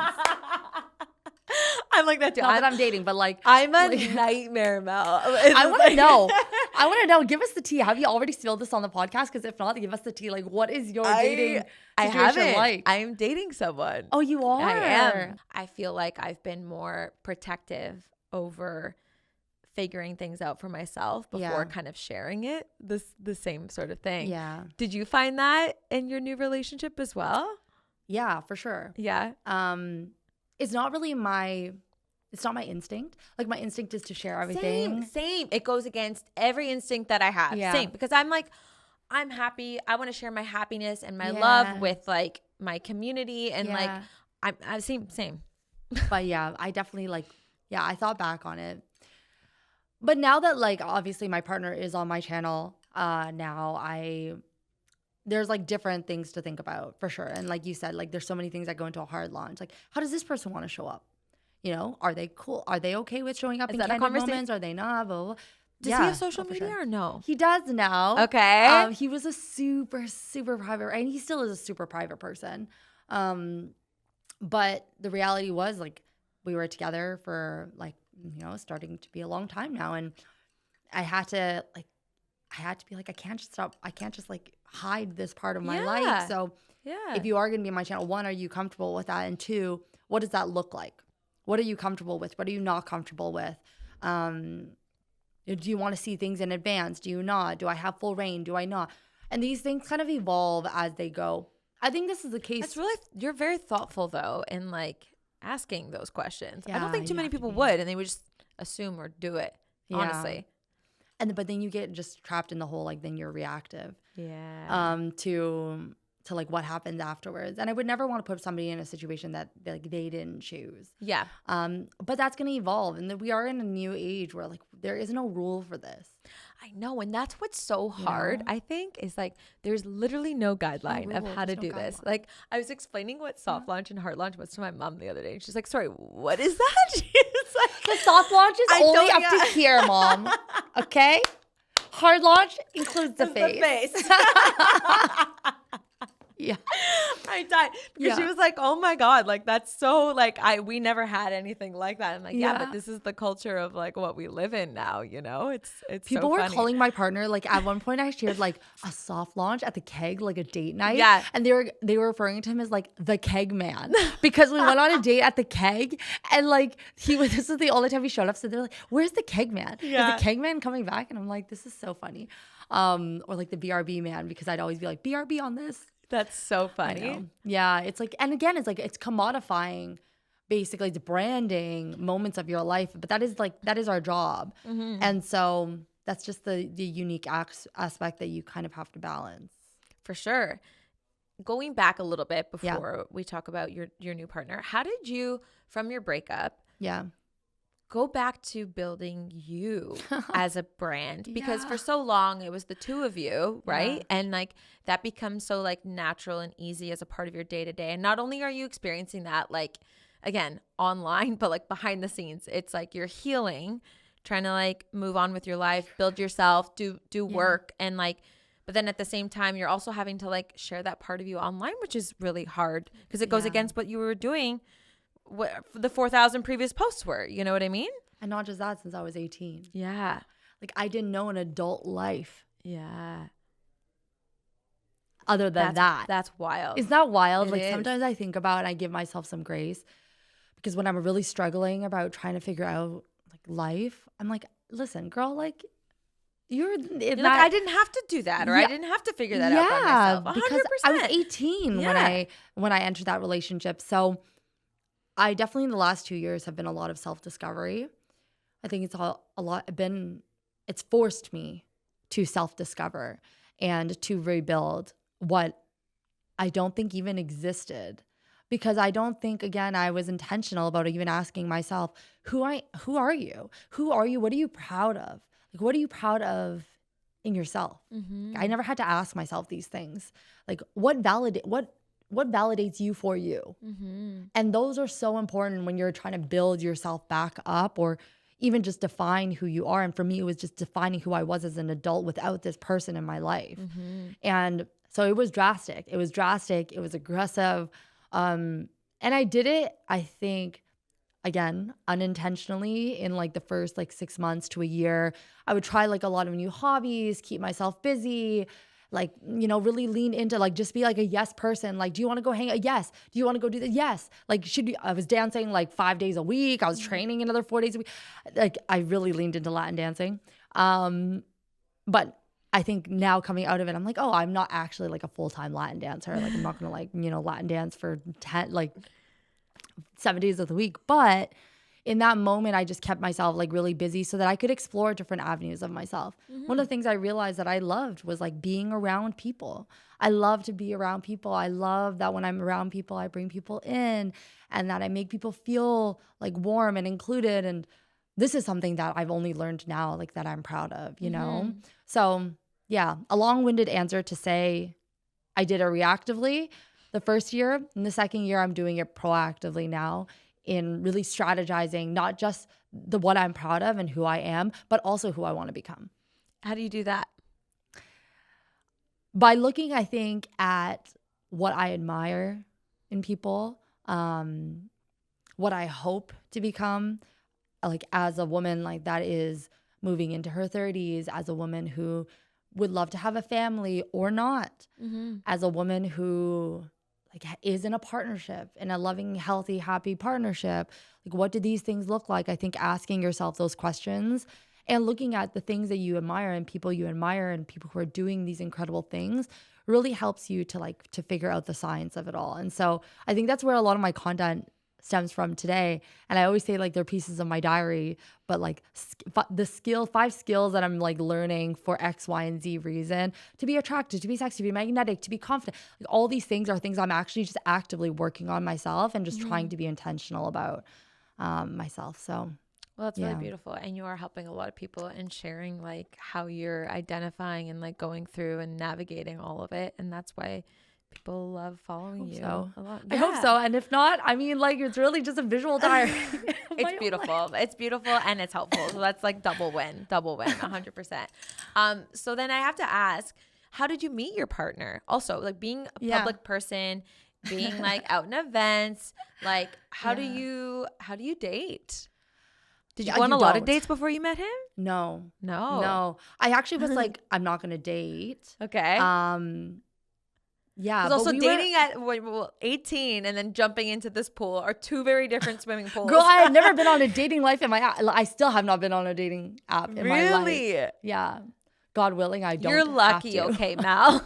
I'm like that too. Not that I'm dating, but like I'm a nightmare, Mel. I want to know. I want to know. Give us the tea. Have you already spilled this on the podcast? Because if not, give us the tea. Like, what is your dating situation like? I'm dating someone. Oh, you are? I am. I feel like I've been more protective over figuring things out for myself before kind of sharing it. The same sort of thing. Yeah. Did you find that in your new relationship as well? Yeah, for sure. Yeah. It's not my instinct. Like my instinct is to share everything. Same. It goes against every instinct that I have. Yeah. Same. Because I'm like, I'm happy. I want to share my happiness and my love with like my community and like I'm same. But yeah, I definitely like, I thought back on it. But now that like obviously my partner is on my channel, there's like different things to think about for sure. And like you said, like there's so many things that go into a hard launch. Like how does this person want to show up? You know, are they cool? Are they okay with showing up in candid moments? Are they not? Blah, blah, blah. Does he have social media or no? He does now. Okay. He was a super, super private, and he still is a super private person. But the reality was like we were together for like, starting to be a long time now. And I had to be like, I can't just like hide this part of my life. So if you are going to be on my channel, one, are you comfortable with that? And two, what does that look like? What are you comfortable with? What are you not comfortable with? Do you want to see things in advance? Do you not? Do I have full reign? Do I not? And these things kind of evolve as they go. I think this is the case. You're very thoughtful though in like asking those questions. I don't think too many people would, and they would just assume or do it, honestly. But then you get just trapped in the whole, like, then you're reactive. Yeah. To like what happens afterwards. And I would never want to put somebody in a situation that like they didn't choose. Yeah. But that's going to evolve. And we are in a new age where like there is no rule for this. I know. And that's what's so hard, I think, is like there's literally no guideline of how to do this. Like I was explaining what soft launch and heart launch was to my mom the other day. And she's like, sorry, what is that? She's like, the soft launch is only up to here, Mom. Okay? Hard launch includes the face. Yeah. I died because she was like, oh my God, like that's so like we never had anything like that. I'm like, but this is the culture of like what we live in now, it's people so were funny. Calling my partner, like at one point I shared like a soft launch at the Keg, like a date night. Yeah. And they were referring to him as like the Keg man because we went on a date at the Keg and like this is the only time he showed up. So they're like, where's the Keg man? Is the Keg man coming back? And I'm like, this is so funny. Or like the BRB man, because I'd always be like, BRB on this. That's so funny. Yeah, it's like, and again, it's like it's commodifying, basically, it's branding moments of your life. But that is our job, and so that's just the unique aspect that you kind of have to balance. For sure. Going back a little bit before we talk about your new partner, how did you, from your breakup, go back to building you as a brand? Because for so long it was the two of you, right? And like that becomes so like natural and easy as a part of your day to day. And not only are you experiencing that like again online, but like behind the scenes, it's like you're healing trying to like move on with your life, build yourself, do work, and like, but then at the same time, you're also having to like share that part of you online, which is really hard because it goes against what you were doing, what the 4,000 previous posts were. You know what I mean? And not just that, since I was 18. Yeah. Like I didn't know an adult life. Yeah. Other than that. That's wild. Isn't that wild? Like is. Sometimes I think about it and I give myself some grace because when I'm really struggling about trying to figure out like life, I'm like, listen, girl, like you're like, I didn't have to do that, or I didn't have to figure that out by myself. 100%. Because I was 18 when I entered that relationship. So I definitely in the last 2 years have been a lot of self-discovery. I think it's forced me to self-discover and to rebuild what I don't think even existed, because I don't think, again, I was intentional about even asking myself, who are you? Who are you? What are you proud of? Like, what are you proud of in yourself? Mm-hmm. I never had to ask myself these things. Like, what validates you for you? Mm-hmm. And those are so important when you're trying to build yourself back up, or even just define who you are. And for me, it was just defining who I was as an adult without this person in my life. Mm-hmm. And so it was drastic. It was aggressive. And I did it, I think, again, unintentionally in like the first like 6 months to a year. I would try like a lot of new hobbies, keep myself busy, like, you know, really lean into like just be like a yes person. Like, do you want to go hang out? Yes. Do you want to go do this? Yes. Like, I was dancing like 5 days a week. I was training another 4 days a week. Like, I really leaned into Latin dancing. But I think now coming out of it, I'm like, oh, I'm not actually like a full-time Latin dancer. Like, I'm not going to like, you know, Latin dance for 7 days of the week. But in that moment, I just kept myself like really busy so that I could explore different avenues of myself. Mm-hmm. One of the things I realized that I loved was like being around people. I love to be around people. I love that when I'm around people, I bring people in and that I make people feel like warm and included. And this is something that I've only learned now, like that I'm proud of, you know? So yeah, a long-winded answer to say I did it reactively the first year. And the second year, I'm doing it proactively now in really strategizing, not just what I'm proud of and who I am, but also who I want to become. How do you do that? By looking, I think, at what I admire in people, what I hope to become, like as a woman like that is moving into her 30s, as a woman who would love to have a family or not, as a woman who like is in a partnership, in a loving, healthy, happy partnership. Like, what do these things look like? I think asking yourself those questions and looking at the things that you admire and people who are doing these incredible things really helps you to figure out the science of it all. And so I think that's where a lot of my content stems from today. And I always say like they're pieces of my diary, but like the 5 skills that I'm like learning for X, Y, and Z reason, to be attracted, to be sexy, to be magnetic, to be confident. Like all these things are things I'm actually just actively working on myself and just trying to be intentional about myself. So well, that's really beautiful. And you are helping a lot of people and sharing like how you're identifying and like going through and navigating all of it. And that's why people love following you a lot. Yeah. I hope so. And if not, I mean, like, it's really just a visual diary. It's beautiful. It's beautiful and it's helpful. So that's like double win, 100%. So then I have to ask, how did you meet your partner? Also, like being a public person, being like out in events, like how do you date? Did you go on a lot of dates before you met him? No. I actually was like, I'm not going to date. Okay. Yeah. Because also dating at 18 and then jumping into this pool are two very different swimming pools. Girl, I have never been on a dating life in my I still have not been on a dating app in my life. Really? Yeah. God willing, I don't. You're lucky, okay, Mal.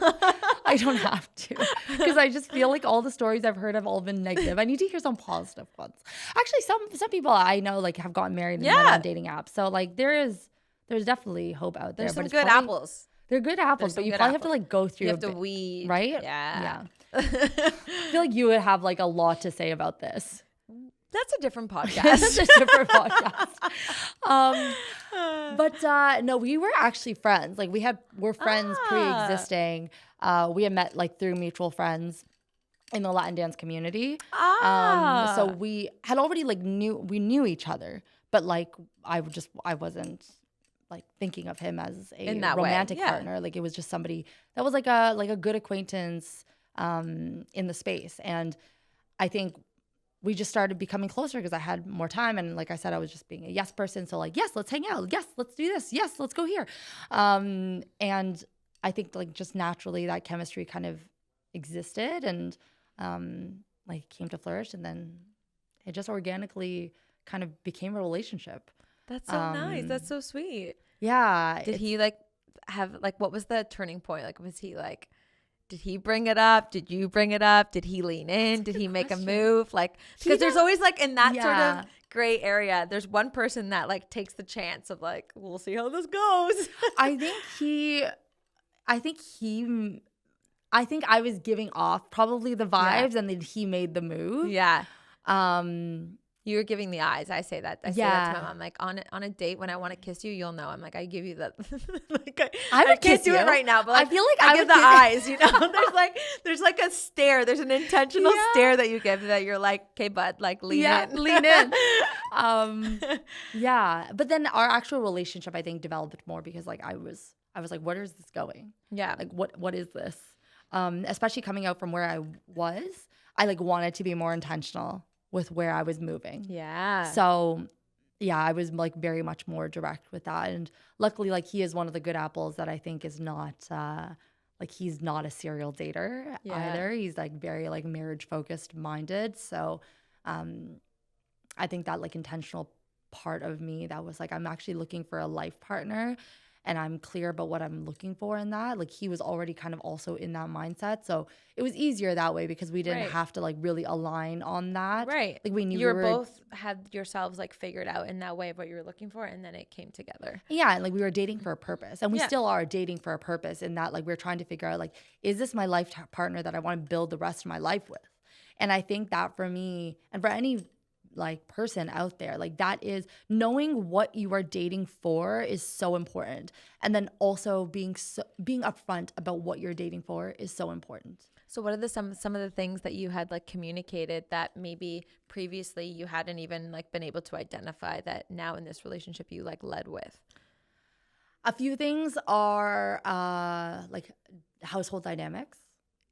I don't have to, because I just feel like all the stories I've heard have all been negative. I need to hear some positive ones. Actually, some people I know like have gotten married and been on dating apps. So like there's definitely hope out there. There's some good apples. They're good apples, but you probably have to like go through. You have to weed, right? Yeah. I feel like you would have like a lot to say about this. That's a different podcast. That's a different podcast. But no, we were actually friends. Like we're friends pre-existing. We had met like through mutual friends in the Latin dance community. So we had already like knew each other, but like I wasn't like thinking of him as a In that way, romantic yeah. partner. Like it was just somebody that was like a good acquaintance in the space. And I think we just started becoming closer because I had more time. And like I said, I was just being a yes person. So like, yes, let's hang out. Yes, let's do this. Yes, let's go here. And I think like just naturally that chemistry kind of existed and like came to flourish. And then it just organically kind of became a relationship. That's so nice. That's so sweet. Yeah. Did he like have like, what was the turning point? Like, was he like, did he bring it up? Did you bring it up? Did he lean in? Did he make a move? Like, because there's always like in that sort of gray area, there's one person that like takes the chance of like, we'll see how this goes. I think I was giving off probably the vibes and then he made the move. Yeah. You were giving the eyes. I say that. I say that to him. I'm like, on a date when I want to kiss you, you'll know. I'm like, I give you the like, I can't kiss do you. it right now, but like, I feel like I give the eyes, you know. there's like a stare. There's an intentional stare that you give that you're like, okay, bud, like lean in. Lean in. Yeah. But then our actual relationship, I think, developed more because like I was like, where is this going? Yeah. Like what is this? Especially coming out from where I was, I like wanted to be more intentional with where I was moving. Yeah. So yeah, I was like very much more direct with that. And luckily, like he is one of the good apples that I think is not like he's not a serial dater either. He's like very like marriage focused minded. So I think that like intentional part of me that was like, I'm actually looking for a life partner and I'm clear about what I'm looking for in that. Like he was already kind of also in that mindset. So it was easier that way because we didn't have to like really align on that. Right. Like we knew you were both had yourselves like figured out in that way of what you were looking for and then it came together. Yeah. And like we were dating for a purpose and we still are dating for a purpose in that like we're trying to figure out like, is this my life partner that I want to build the rest of my life with? And I think that for me and for any like person out there, like that is knowing what you are dating for is so important. And then also being upfront about what you're dating for is so important. So what are some of the things that you had like communicated that maybe previously you hadn't even like been able to identify that now in this relationship you like led with? A few things are like household dynamics.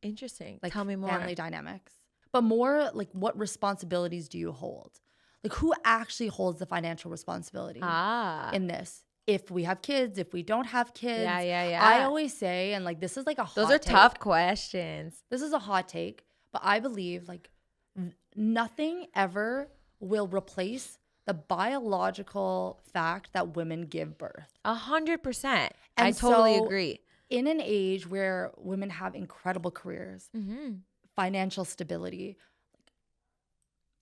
Interesting. Like tell me more. Family dynamics. But more like what responsibilities do you hold? Like who actually holds the financial responsibility in this? If we have kids, if we don't have kids. Yeah. I always say, and like this is like a hot take. Those are tough questions. This is a hot take, but I believe like nothing ever will replace the biological fact that women give birth. 100%. I totally agree. In an age where women have incredible careers, financial stability.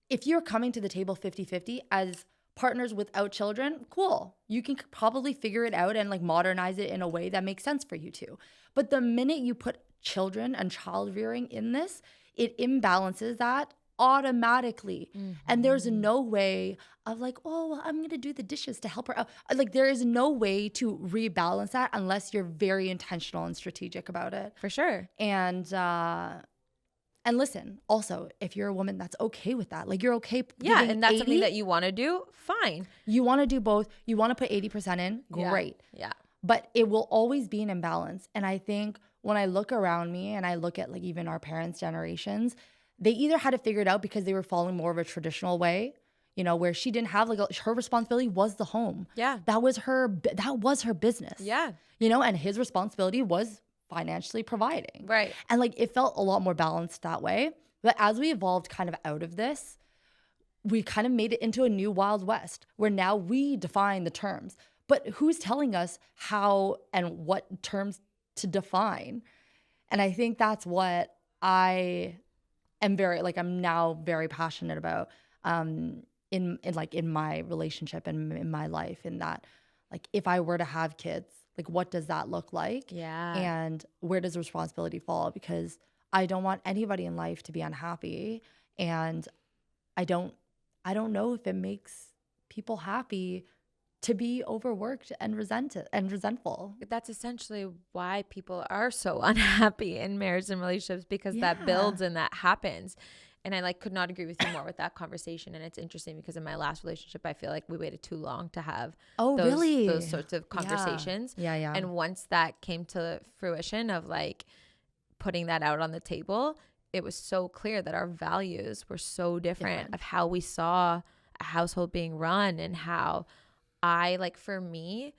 If you're coming to the table 50-50 as partners without children, cool. You can probably figure it out and like modernize it in a way that makes sense for you too. But the minute you put children and child rearing in this, it imbalances that automatically. And there's no way of like, oh, well, I'm going to do the dishes to help her out. Like there is no way to rebalance that unless you're very intentional and strategic about it. For sure. And listen, also, if you're a woman that's okay with that, like you're okay. Yeah, and that's something that you want to do, fine. You want to do both. You want to put 80% in, great. Yeah. But it will always be an imbalance. And I think when I look around me and I look at like even our parents' generations, they either had to figure it out because they were following more of a traditional way, you know, where she didn't have like her responsibility was the home. Yeah. That was her business. Yeah. You know, and his responsibility was financially providing. Right. And like it felt a lot more balanced that way. But as we evolved kind of out of this, we kind of made it into a new Wild West where now we define the terms. But who's telling us how and what terms to define? And I think that's what I am I'm now very passionate about in my relationship and in my life, in that like if I were to have kids, like what does that look like? Yeah. And where does the responsibility fall? Because I don't want anybody in life to be unhappy. And I don't know if it makes people happy to be overworked and resentful. That's essentially why people are so unhappy in marriage and relationships, because that builds and that happens. and I like could not agree with you more with that conversation. And it's interesting because in my last relationship, I feel like we waited too long to have those sorts of conversations. Yeah. And once that came to fruition of like putting that out on the table, it was so clear that our values were so different of how we saw a household being run, and how for me,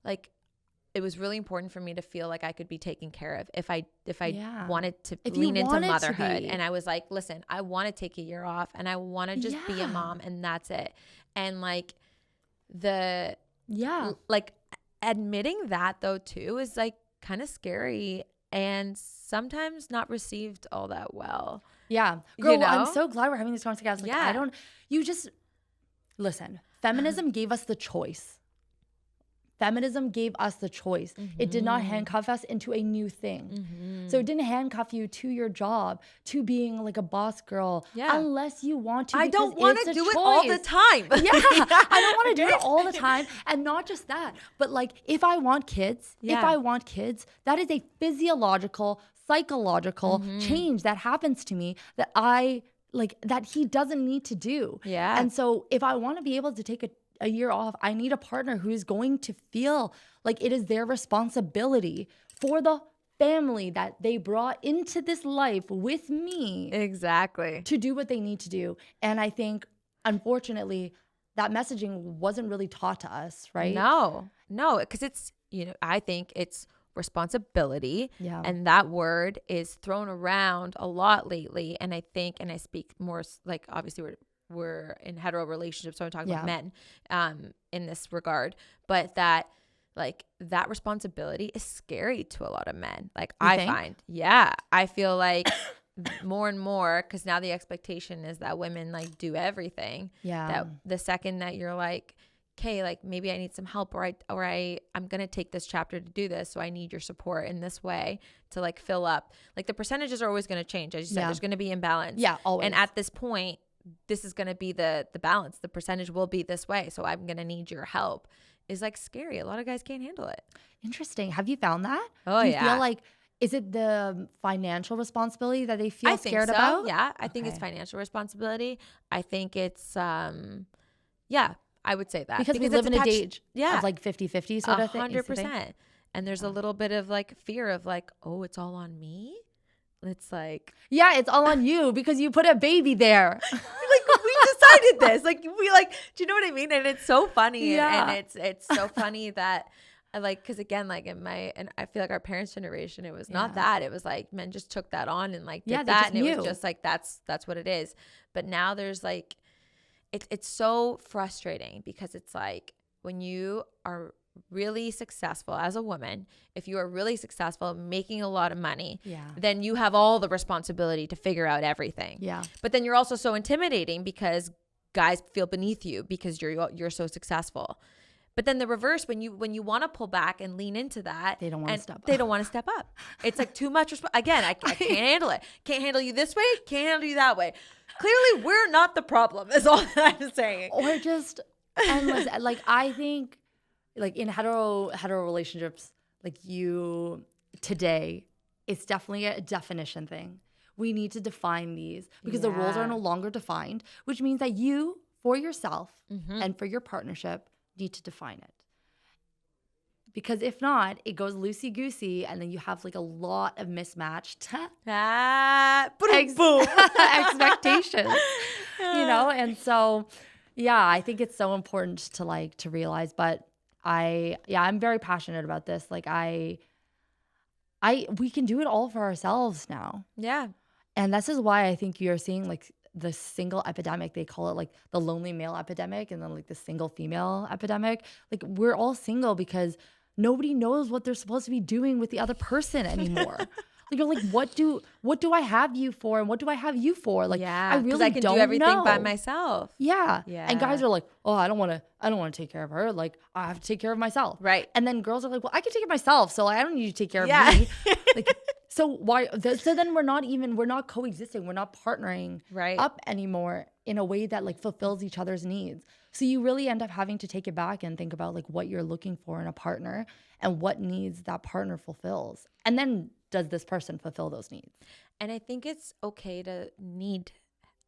like, it was really important for me to feel like I could be taken care of if I wanted to lean into motherhood. And I was like, listen, I want to take a year off and I want to just be a mom, and that's it. And like like admitting that though too is like kind of scary and sometimes not received all that well. Yeah. Girl, I'm so glad we're having this conversation. Like, listen, feminism gave us the choice. Feminism gave us the choice. It did not handcuff us into a new thing. So it didn't handcuff you to your job, to being like a boss girl, unless you want to. I don't want to do it all the time. I don't want to do it all the time. And not just that, but like if I want kids, that is a physiological, psychological change that happens to me that that he doesn't need to do. Yeah. And so if I want to be able to take a year off, I need a partner who is going to feel like it is their responsibility for the family that they brought into this life with me. Exactly. To do what they need to do. And I think, unfortunately, that messaging wasn't really taught to us, right? No, because it's, I think it's responsibility. Yeah. And that word is thrown around a lot lately. And I think, and I speak more like, obviously we're in hetero relationships, so I'm talking about men in this regard, but that responsibility is scary to a lot of men. Like I feel like more and more, because now the expectation is that women like do everything. Yeah. That the second that you're like, okay, like maybe I need some help, or I'm gonna take this chapter to do this, so I need your support in this way to like fill up. Like the percentages are always gonna change. As you said, there's gonna be imbalance. Yeah, always. And at this point, this is going to be the balance. The percentage will be this way. So I'm going to need your help is like scary. A lot of guys can't handle it. Interesting. Have you found that? Oh, Do you feel like, is it the financial responsibility that they feel scared about? Yeah. I think it's financial responsibility. I think it's, I would say that. Because we live in a age of like 50-50 sort of thing. 100%. And there's a little bit of like fear of like, oh, it's all on me. It's like, yeah, it's all on you because you put a baby there. Like we decided this. Like we like, do you know what I mean? And it's so funny. And it's so funny that because again, like and I feel like our parents' generation, it was not that. It was like men just took that on and like did that, and it was just like that's what it is. But now there's like, it's so frustrating because it's like when you are really successful as a woman, if you are really successful making a lot of money, then you have all the responsibility to figure out everything. Yeah. But then you're also so intimidating because guys feel beneath you because you're so successful. But then the reverse, when you want to pull back and lean into that, they don't want to step up. They don't want to step up. It's like too much. Again, I can't handle it. Can't handle you this way. Can't handle you that way. Clearly, we're not the problem. Is all that I'm saying. Or just endless. Like I think. Like in hetero relationships, like today, it's definitely a definition thing. We need to define these because the roles are no longer defined, which means that you, for yourself and for your partnership, need to define it. Because if not, it goes loosey-goosey and then you have like a lot of mismatched expectations, And so, I think it's so important to realize, but I'm very passionate about this. Like we can do it all for ourselves now. Yeah. And this is why I think you're seeing like the single epidemic. They call it like the lonely male epidemic and then like the single female epidemic. Like we're all single because nobody knows what they're supposed to be doing with the other person anymore. Like you're like, what do I have you for, and what do I have you for? Like, I really I can don't do everything know. by myself. Yeah. And guys are like, oh, I don't want to take care of her. Like, I have to take care of myself. Right. And then girls are like, well, I can take care of myself, so I don't need you to take care of me. Like, so why? So then we're not coexisting. We're not partnering up anymore in a way that like fulfills each other's needs. So you really end up having to take it back and think about like what you're looking for in a partner and what needs that partner fulfills. And then does this person fulfill those needs? And I think it's okay to need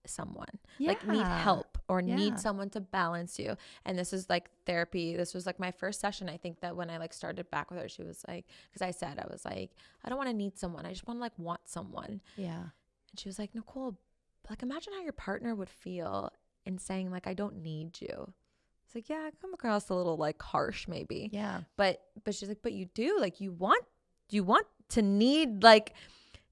someone, Yeah. like need help or Yeah. need someone to balance you. And this is like therapy. This was like my first session. I think that when I like started back with her, she was like, because I said, I was like, I don't want to need someone. I just want to like want someone. Yeah. And she was like, Nicole, like imagine how your partner would feel in saying like, I don't need you. It's like, yeah, I come across a little like harsh maybe. Yeah. But she's like, but you do, like you want to need, like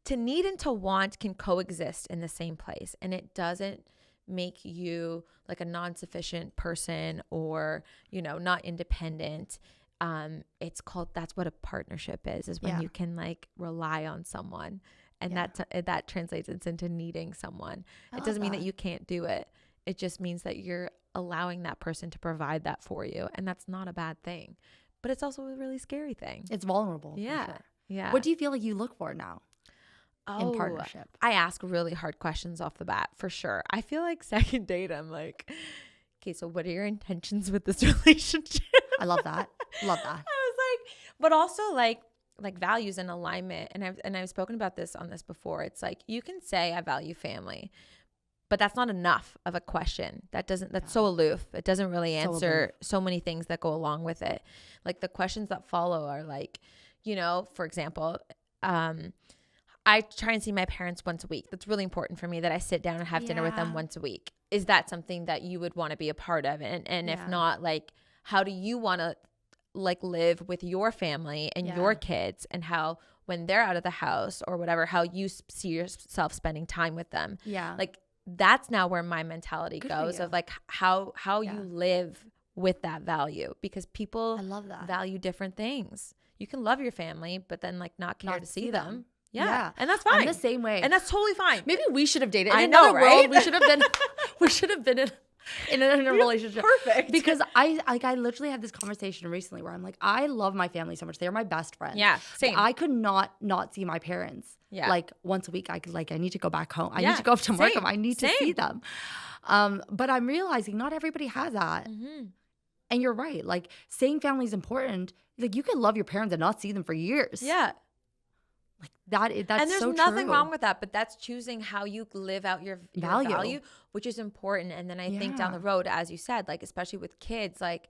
to need and to want can coexist in the same place. And it doesn't make you like a non-sufficient person or, you know, not independent. It's called, that's what a partnership is when you can like rely on someone. And that translates into needing someone. It doesn't mean that you can't do it. It just means that you're allowing that person to provide that for you. And that's not a bad thing. But it's also a really scary thing. It's vulnerable. Yeah. For sure. Yeah. What do you feel like you look for now in partnership? I ask really hard questions off the bat for sure. I feel like second date, I'm like, okay, so what are your intentions with this relationship? I love that. Love that. I was like, but also like values and alignment. And I've spoken about this on this before. It's like, you can say I value family, but that's not enough of a question. That's so aloof. It doesn't really answer so many things that go along with it. Like the questions that follow are like, you know, for example, I try and see my parents once a week. That's really important for me that I sit down and have dinner with them once a week. Is that something that you would want to be a part of? And if not, like, how do you want to like live with your family and your kids, and how when they're out of the house or whatever, how you see yourself spending time with them? Yeah. Like that's now where my mentality goes of like how you live with that value, because people value different things. You can love your family, but then like not care to see them. Yeah. And that's fine. I'm the same way. And that's totally fine. Maybe we should have dated. In another world, we should have been in a relationship. Perfect. Because I literally had this conversation recently where I'm like, I love my family so much. They're my best friends. Yeah. Same. I could not see my parents. Yeah. Like once a week. I need to go back home. I need to go up to Markham. I need to see them. But I'm realizing not everybody has that. Mm-hmm. And you're right. Like saying family is important. Like you can love your parents and not see them for years. Yeah. Like that's and there's so nothing true. wrong with that, but that's choosing how you live out your value, which is important. And then I think down the road, as you said, like especially with kids, like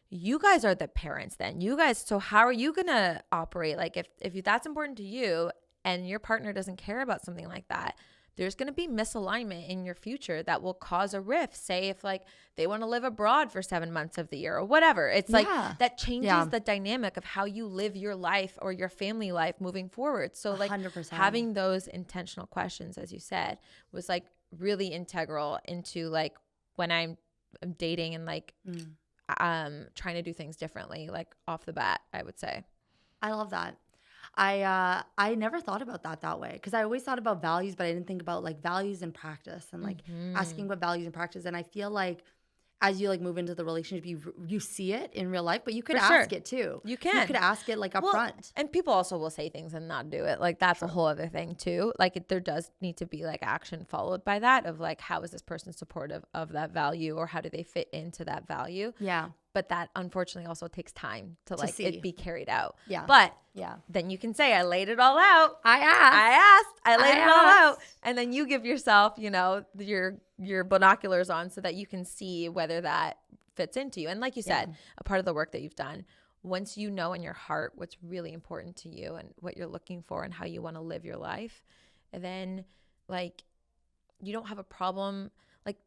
you guys are the parents then. You guys, so how are you gonna operate? Like if that's important to you and your partner doesn't care about something like that, there's going to be misalignment in your future that will cause a rift. Say if like they want to live abroad for 7 months of the year or whatever. It's like that changes the dynamic of how you live your life or your family life moving forward. So like 100%. Having those intentional questions, as you said, was like really integral into like when I'm dating and like trying to do things differently, like off the bat, I would say. I love that. I never thought about that way, because I always thought about values, but I didn't think about like values and practice and like asking what values and practice. And I feel like as you like move into the relationship, you see it in real life, but you could ask it too. You could ask it like up front. And people also will say things and not do it. Like that's a whole other thing too. Like there does need to be like action followed by that of like, how is this person supportive of that value, or how do they fit into that value? Yeah. But that unfortunately also takes time to like it be carried out. Yeah. But then you can say, I laid it all out. I laid it all out. And then you give yourself, you know, your binoculars on so that you can see whether that fits into you. And like you said, a part of the work that you've done, once you know in your heart what's really important to you and what you're looking for and how you want to live your life, and then like you don't have a problem. Like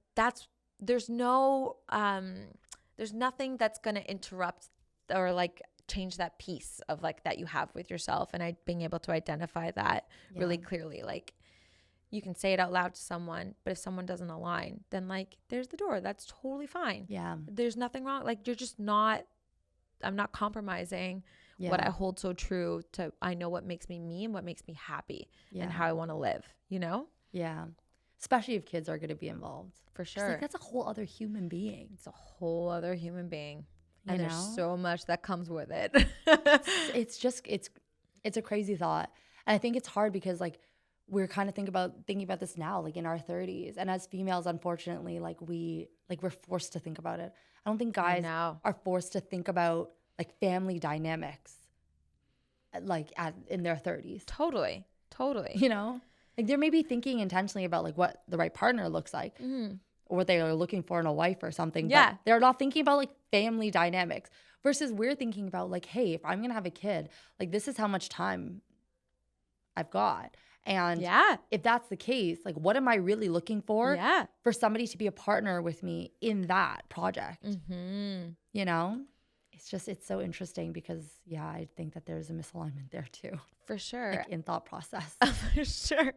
there's nothing that's going to interrupt or like change that piece of like that you have with yourself. And being able to identify that really clearly, like you can say it out loud to someone, but if someone doesn't align, then like there's the door. That's totally fine. Yeah. There's nothing wrong. Like I'm not compromising what I hold so true to. I know what makes me me and what makes me happy and how I want to live, you know? Yeah. Especially if kids are going to be involved. For sure. Like, that's a whole other human being. It's a whole other human being. And there's so much that comes with it. It's a crazy thought. And I think it's hard because like we're kind of thinking about this now, like in our 30s. And as females, unfortunately, like we're forced to think about it. I don't think guys are forced to think about like family dynamics like in their 30s. Totally. You know? Like they may be thinking intentionally about like what the right partner looks like or what they are looking for in a wife or something. Yeah. But they're not thinking about like family dynamics versus we're thinking about like, hey, if I'm going to have a kid, like this is how much time I've got. And if that's the case, like what am I really looking for somebody to be a partner with me in that project? You know? It's so interesting because, I think that there's a misalignment there too. For sure. Like in thought process. For sure.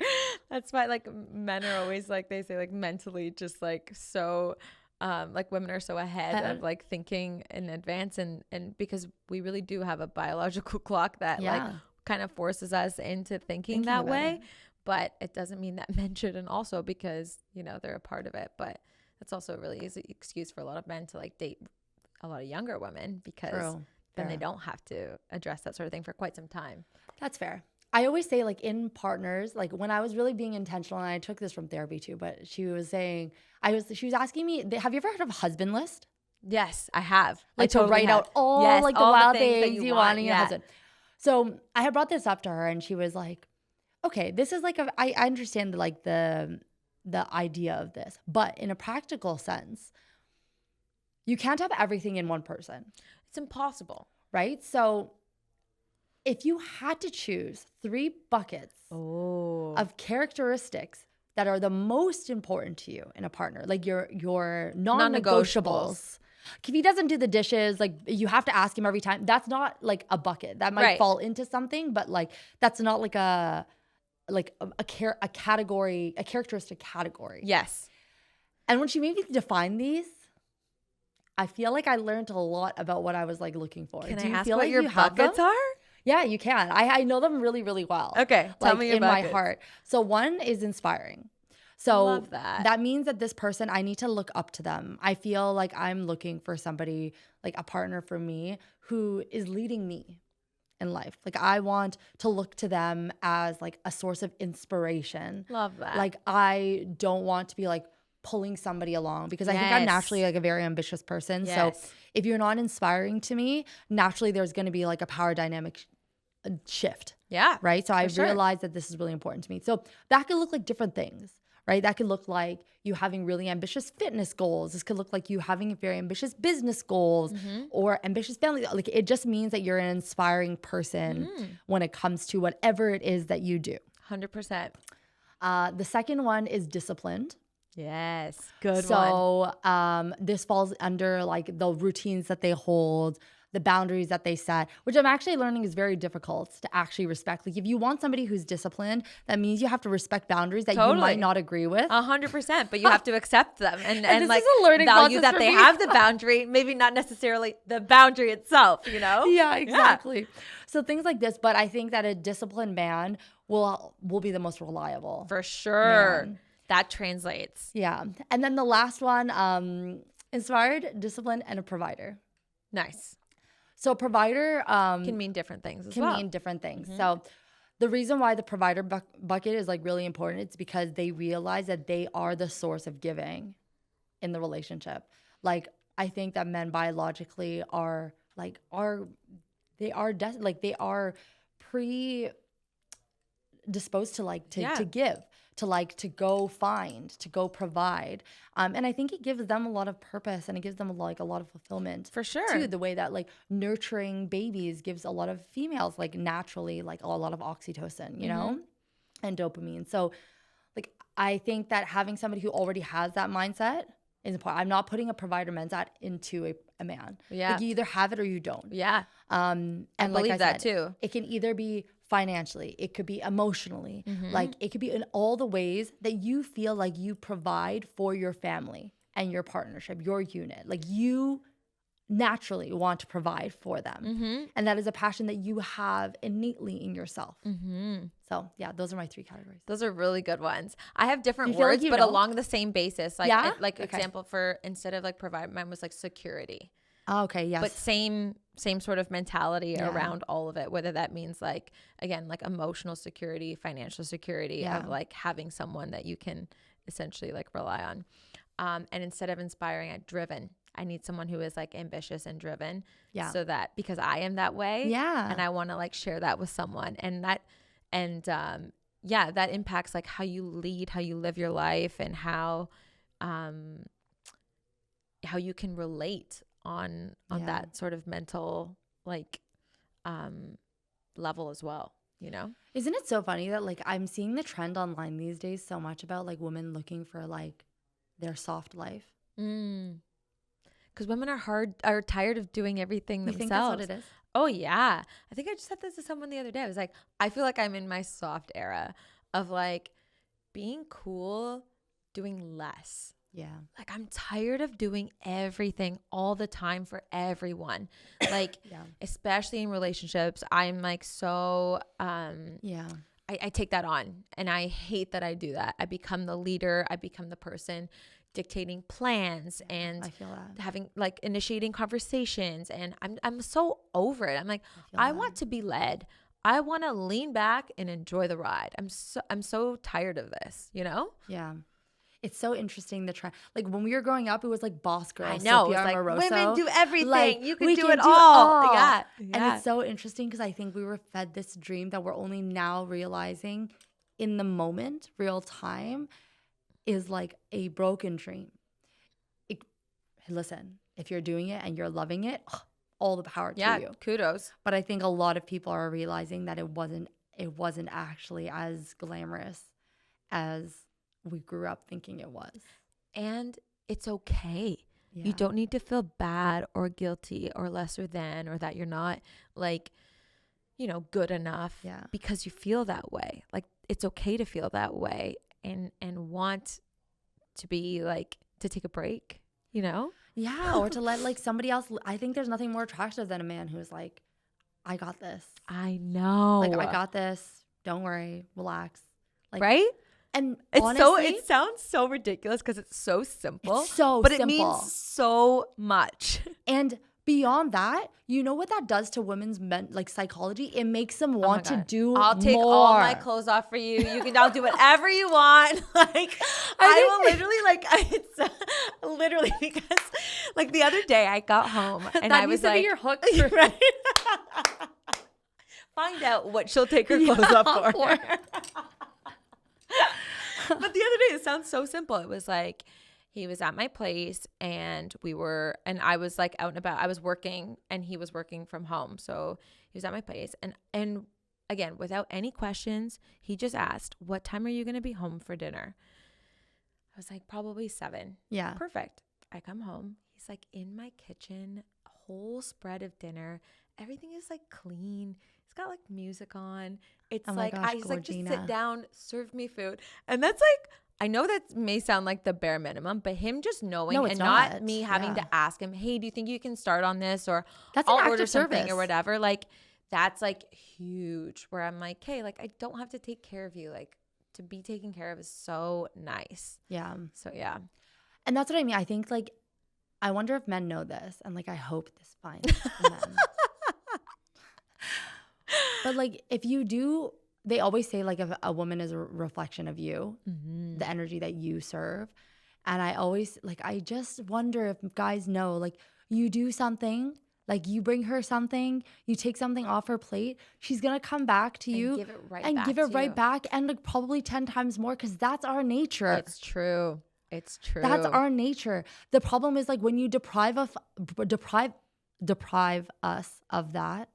That's why like men are always like, they say like mentally just like so, like women are so ahead of like thinking in advance and because we really do have a biological clock that like kind of forces us into thinking that way. But it doesn't mean that men shouldn't also because, they're a part of it. But that's also a really easy excuse for a lot of men to like date a lot of younger women because then they don't have to address that sort of thing for quite some time. That's fair. I always say like in partners, like when I was really being intentional, and I took this from therapy too, but she was saying, she was asking me, have you ever heard of a husband list? Yes, I have. Like to write out all like the wild things you want in your husband. So I had brought this up to her and she was like, okay, this is like, I understand like the idea of this, but in a practical sense, you can't have everything in one person. It's impossible. Right? So if you had to choose 3 buckets of characteristics that are the most important to you in a partner, like your non-negotiables. If he doesn't do the dishes, like you have to ask him every time. That's not like a bucket. That might fall into something, but like that's not like a category, a characteristic category. Yes. And when she made me define these, I feel like I learned a lot about what I was like looking for. Can I ask what your buckets are? Yeah, you can. I know them really, really well. Okay, tell me your buckets. In my heart. So one is inspiring. So love that. That means that this person, I need to look up to them. I feel like I'm looking for somebody, like a partner for me who is leading me in life. Like I want to look to them as like a source of inspiration. Love that. Like I don't want to be like pulling somebody along because I think I'm naturally like a very ambitious person. So if you're not inspiring to me, naturally there's going to be like a power dynamic shift. Yeah. Right. So I realized that this is really important to me. So that could look like different things, right? That could look like you having really ambitious fitness goals. This could look like you having very ambitious business goals or ambitious family. Like it just means that you're an inspiring person when it comes to whatever it is that you do. 100%. The second one is disciplined. Yes. Good one. So this falls under like the routines that they hold, the boundaries that they set, which I'm actually learning is very difficult to actually respect. Like if you want somebody who's disciplined, that means you have to respect boundaries that you might not agree with. 100%, but you have to accept them and like is a learning value that for they me. have the boundary, maybe not necessarily the boundary itself, you know? Yeah, exactly. Yeah. So things like this, but I think that a disciplined man will be the most reliable. For sure. Man. That translates. Yeah. And then the last one, inspired, disciplined, and a provider. Nice. So provider can mean different things as well. Can mean different things. So the reason why the provider bucket is like really important, it's because they realize that they are the source of giving in the relationship. Like I think that men biologically are predisposed to like to give, to like to go find, to go provide, and I think it gives them a lot of purpose and it gives them a lot of fulfillment. For sure. Too, the way that like nurturing babies gives a lot of females like naturally like a lot of oxytocin, you know, and dopamine. So like I think that having somebody who already has that mindset is important. I'm not putting a provider mindset into a man. Yeah. Like you either have it or you don't. Yeah. And I like believe I that said, too. It can either be financially, it could be emotionally, like it could be in all the ways that you feel like you provide for your family and your partnership, your unit. Like you naturally want to provide for them. And that is a passion that you have innately in yourself. So yeah, those are my 3 categories. Those are really good ones. I have different words, but along the same basis. Like, example for instead of like provide, mine was like security. Oh, okay. Yes. But same sort of mentality around all of it, whether that means like, again, like emotional security, financial security of like having someone that you can essentially like rely on. And instead of inspiring, driven. I need someone who is like ambitious and driven. Yeah. So that because I am that way. Yeah. And I want to like share that with someone. And yeah, that impacts like how you lead, how you live your life, and how you can relate on that sort of mental like level as well, you know? Isn't it so funny that like I'm seeing the trend online these days so much about like women looking for like their soft life? Because women are tired of doing everything themselves. You think that's what it is? Oh yeah. I think I just said this to someone the other day. I was like, I feel like I'm in my soft era of like being cool, doing less. Yeah. Like I'm tired of doing everything all the time for everyone. Like especially in relationships, I'm like so I take that on, and I hate that I do that. I become the leader, I become the person dictating plans and I feel that. having like initiating conversations, and I'm so over it. I'm like I want to be led. I want to lean back and enjoy the ride. I'm so tired of this, you know? Yeah. It's so interesting, the trend. Like when we were growing up, it was like boss girls. I know. Sophia It's like Amoruso. women do everything. Like, you can we do can it all. Yeah. Yeah. And it's so interesting because I think we were fed this dream that we're only now realizing in the moment, real time, is like a broken dream. Listen, if you're doing it and you're loving it, all the power to you. Yeah, kudos. But I think a lot of people are realizing that it wasn't actually as glamorous as we grew up thinking it was. And it's okay. Yeah. You don't need to feel bad or guilty or lesser than, or that you're not like, you know, good enough because you feel that way. Like it's okay to feel that way and want to be like, to take a break, you know? Yeah. Or to let like somebody else. I think there's nothing more attractive than a man who's like, I got this. I know. Like, I got this. Don't worry. Relax. Like, right? And it's honestly, it sounds so ridiculous because it's so simple. It's so but simple. It means so much. And beyond that, you know what that does to women's psychology? It makes them want to do I'll take more. all my clothes off for you. I'll do whatever you want. Like I will literally it's literally because like the other day I got home and I was like, your hook for right? Find out what she'll take her clothes off for. But the other day, it sounds so simple. It was like he was at my place and I was like out and about. I was working and he was working from home. So he was at my place. And again, without any questions, he just asked, what time are you going to be home for dinner? I was like, probably 7. Yeah. Perfect. I come home. He's like in my kitchen, a whole spread of dinner. Everything is like clean. He's got like music on. It's he's like, just sit down, serve me food. And that's like, I know that may sound like the bare minimum, but him just knowing and not me having to ask him, hey, do you think you can start on this? Or I'll order something or whatever. Like that's like huge where I'm like, hey, like I don't have to take care of you. Like to be taken care of is so nice. Yeah. So yeah. And that's what I mean. I think like, I wonder if men know this, and like I hope this finds men. But like if you do, they always say like if a woman is a reflection of you, the energy that you serve. And I just wonder if guys know, like you do something, like you bring her something, you take something off her plate, she's going to come back to you and give it right back and like probably 10 times more, because that's our nature. It's true. It's true. That's our nature. The problem is like when you deprive us of that,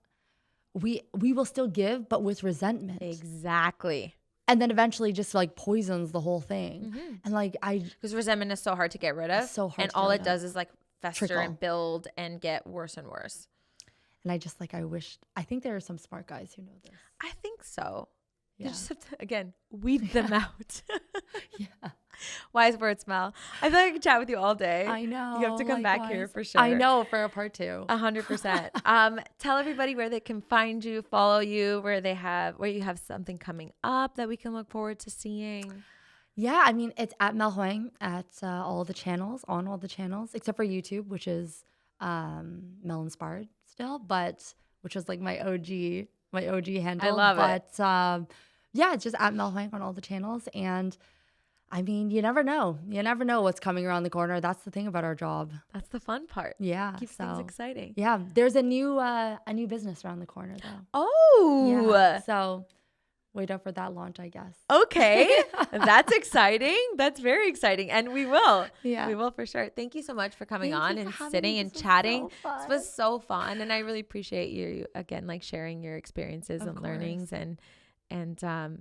we will still give, but with resentment. Exactly. And then eventually just like poisons the whole thing. And like because resentment is so hard to get rid of. So hard. And all it does is like fester and build and get worse and worse. And I just like, I think there are some smart guys who know this. I think so. Yeah. You just have to, again, weed them out. Yeah. Wise words, Mel. I feel like I can chat with you all day. I know. You have to come back here for sure. I know, for a part 2. 100%. Tell everybody where they can find you, follow you, where you have something coming up that we can look forward to seeing. Yeah, I mean, it's at Mel Hwang at on all the channels, except for YouTube, which is Mel Inspired still, but which was like my OG handle. I love it. But yeah, it's just at Mel Hwang on all the channels. And I mean, you never know. You never know what's coming around the corner. That's the thing about our job. That's the fun part. Yeah. Keeps things exciting. Yeah. There's a new business around the corner though. Oh. Yeah. So wait up for that launch, I guess. Okay. That's exciting. That's very exciting. And we will. Yeah. We will for sure. Thank you so much for coming Thank on you and for having sitting me. and This was chatting. so fun. This was so fun. And I really appreciate you again, like sharing your experiences Of and learnings. And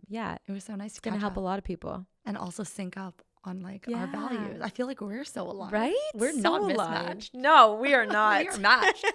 yeah, It was so nice to it's going to catch help up a lot of people. and also sync up on like Yeah. our values. I feel like we're so aligned. Right? We're So not aligned. mismatched. No, we are not. We are matched.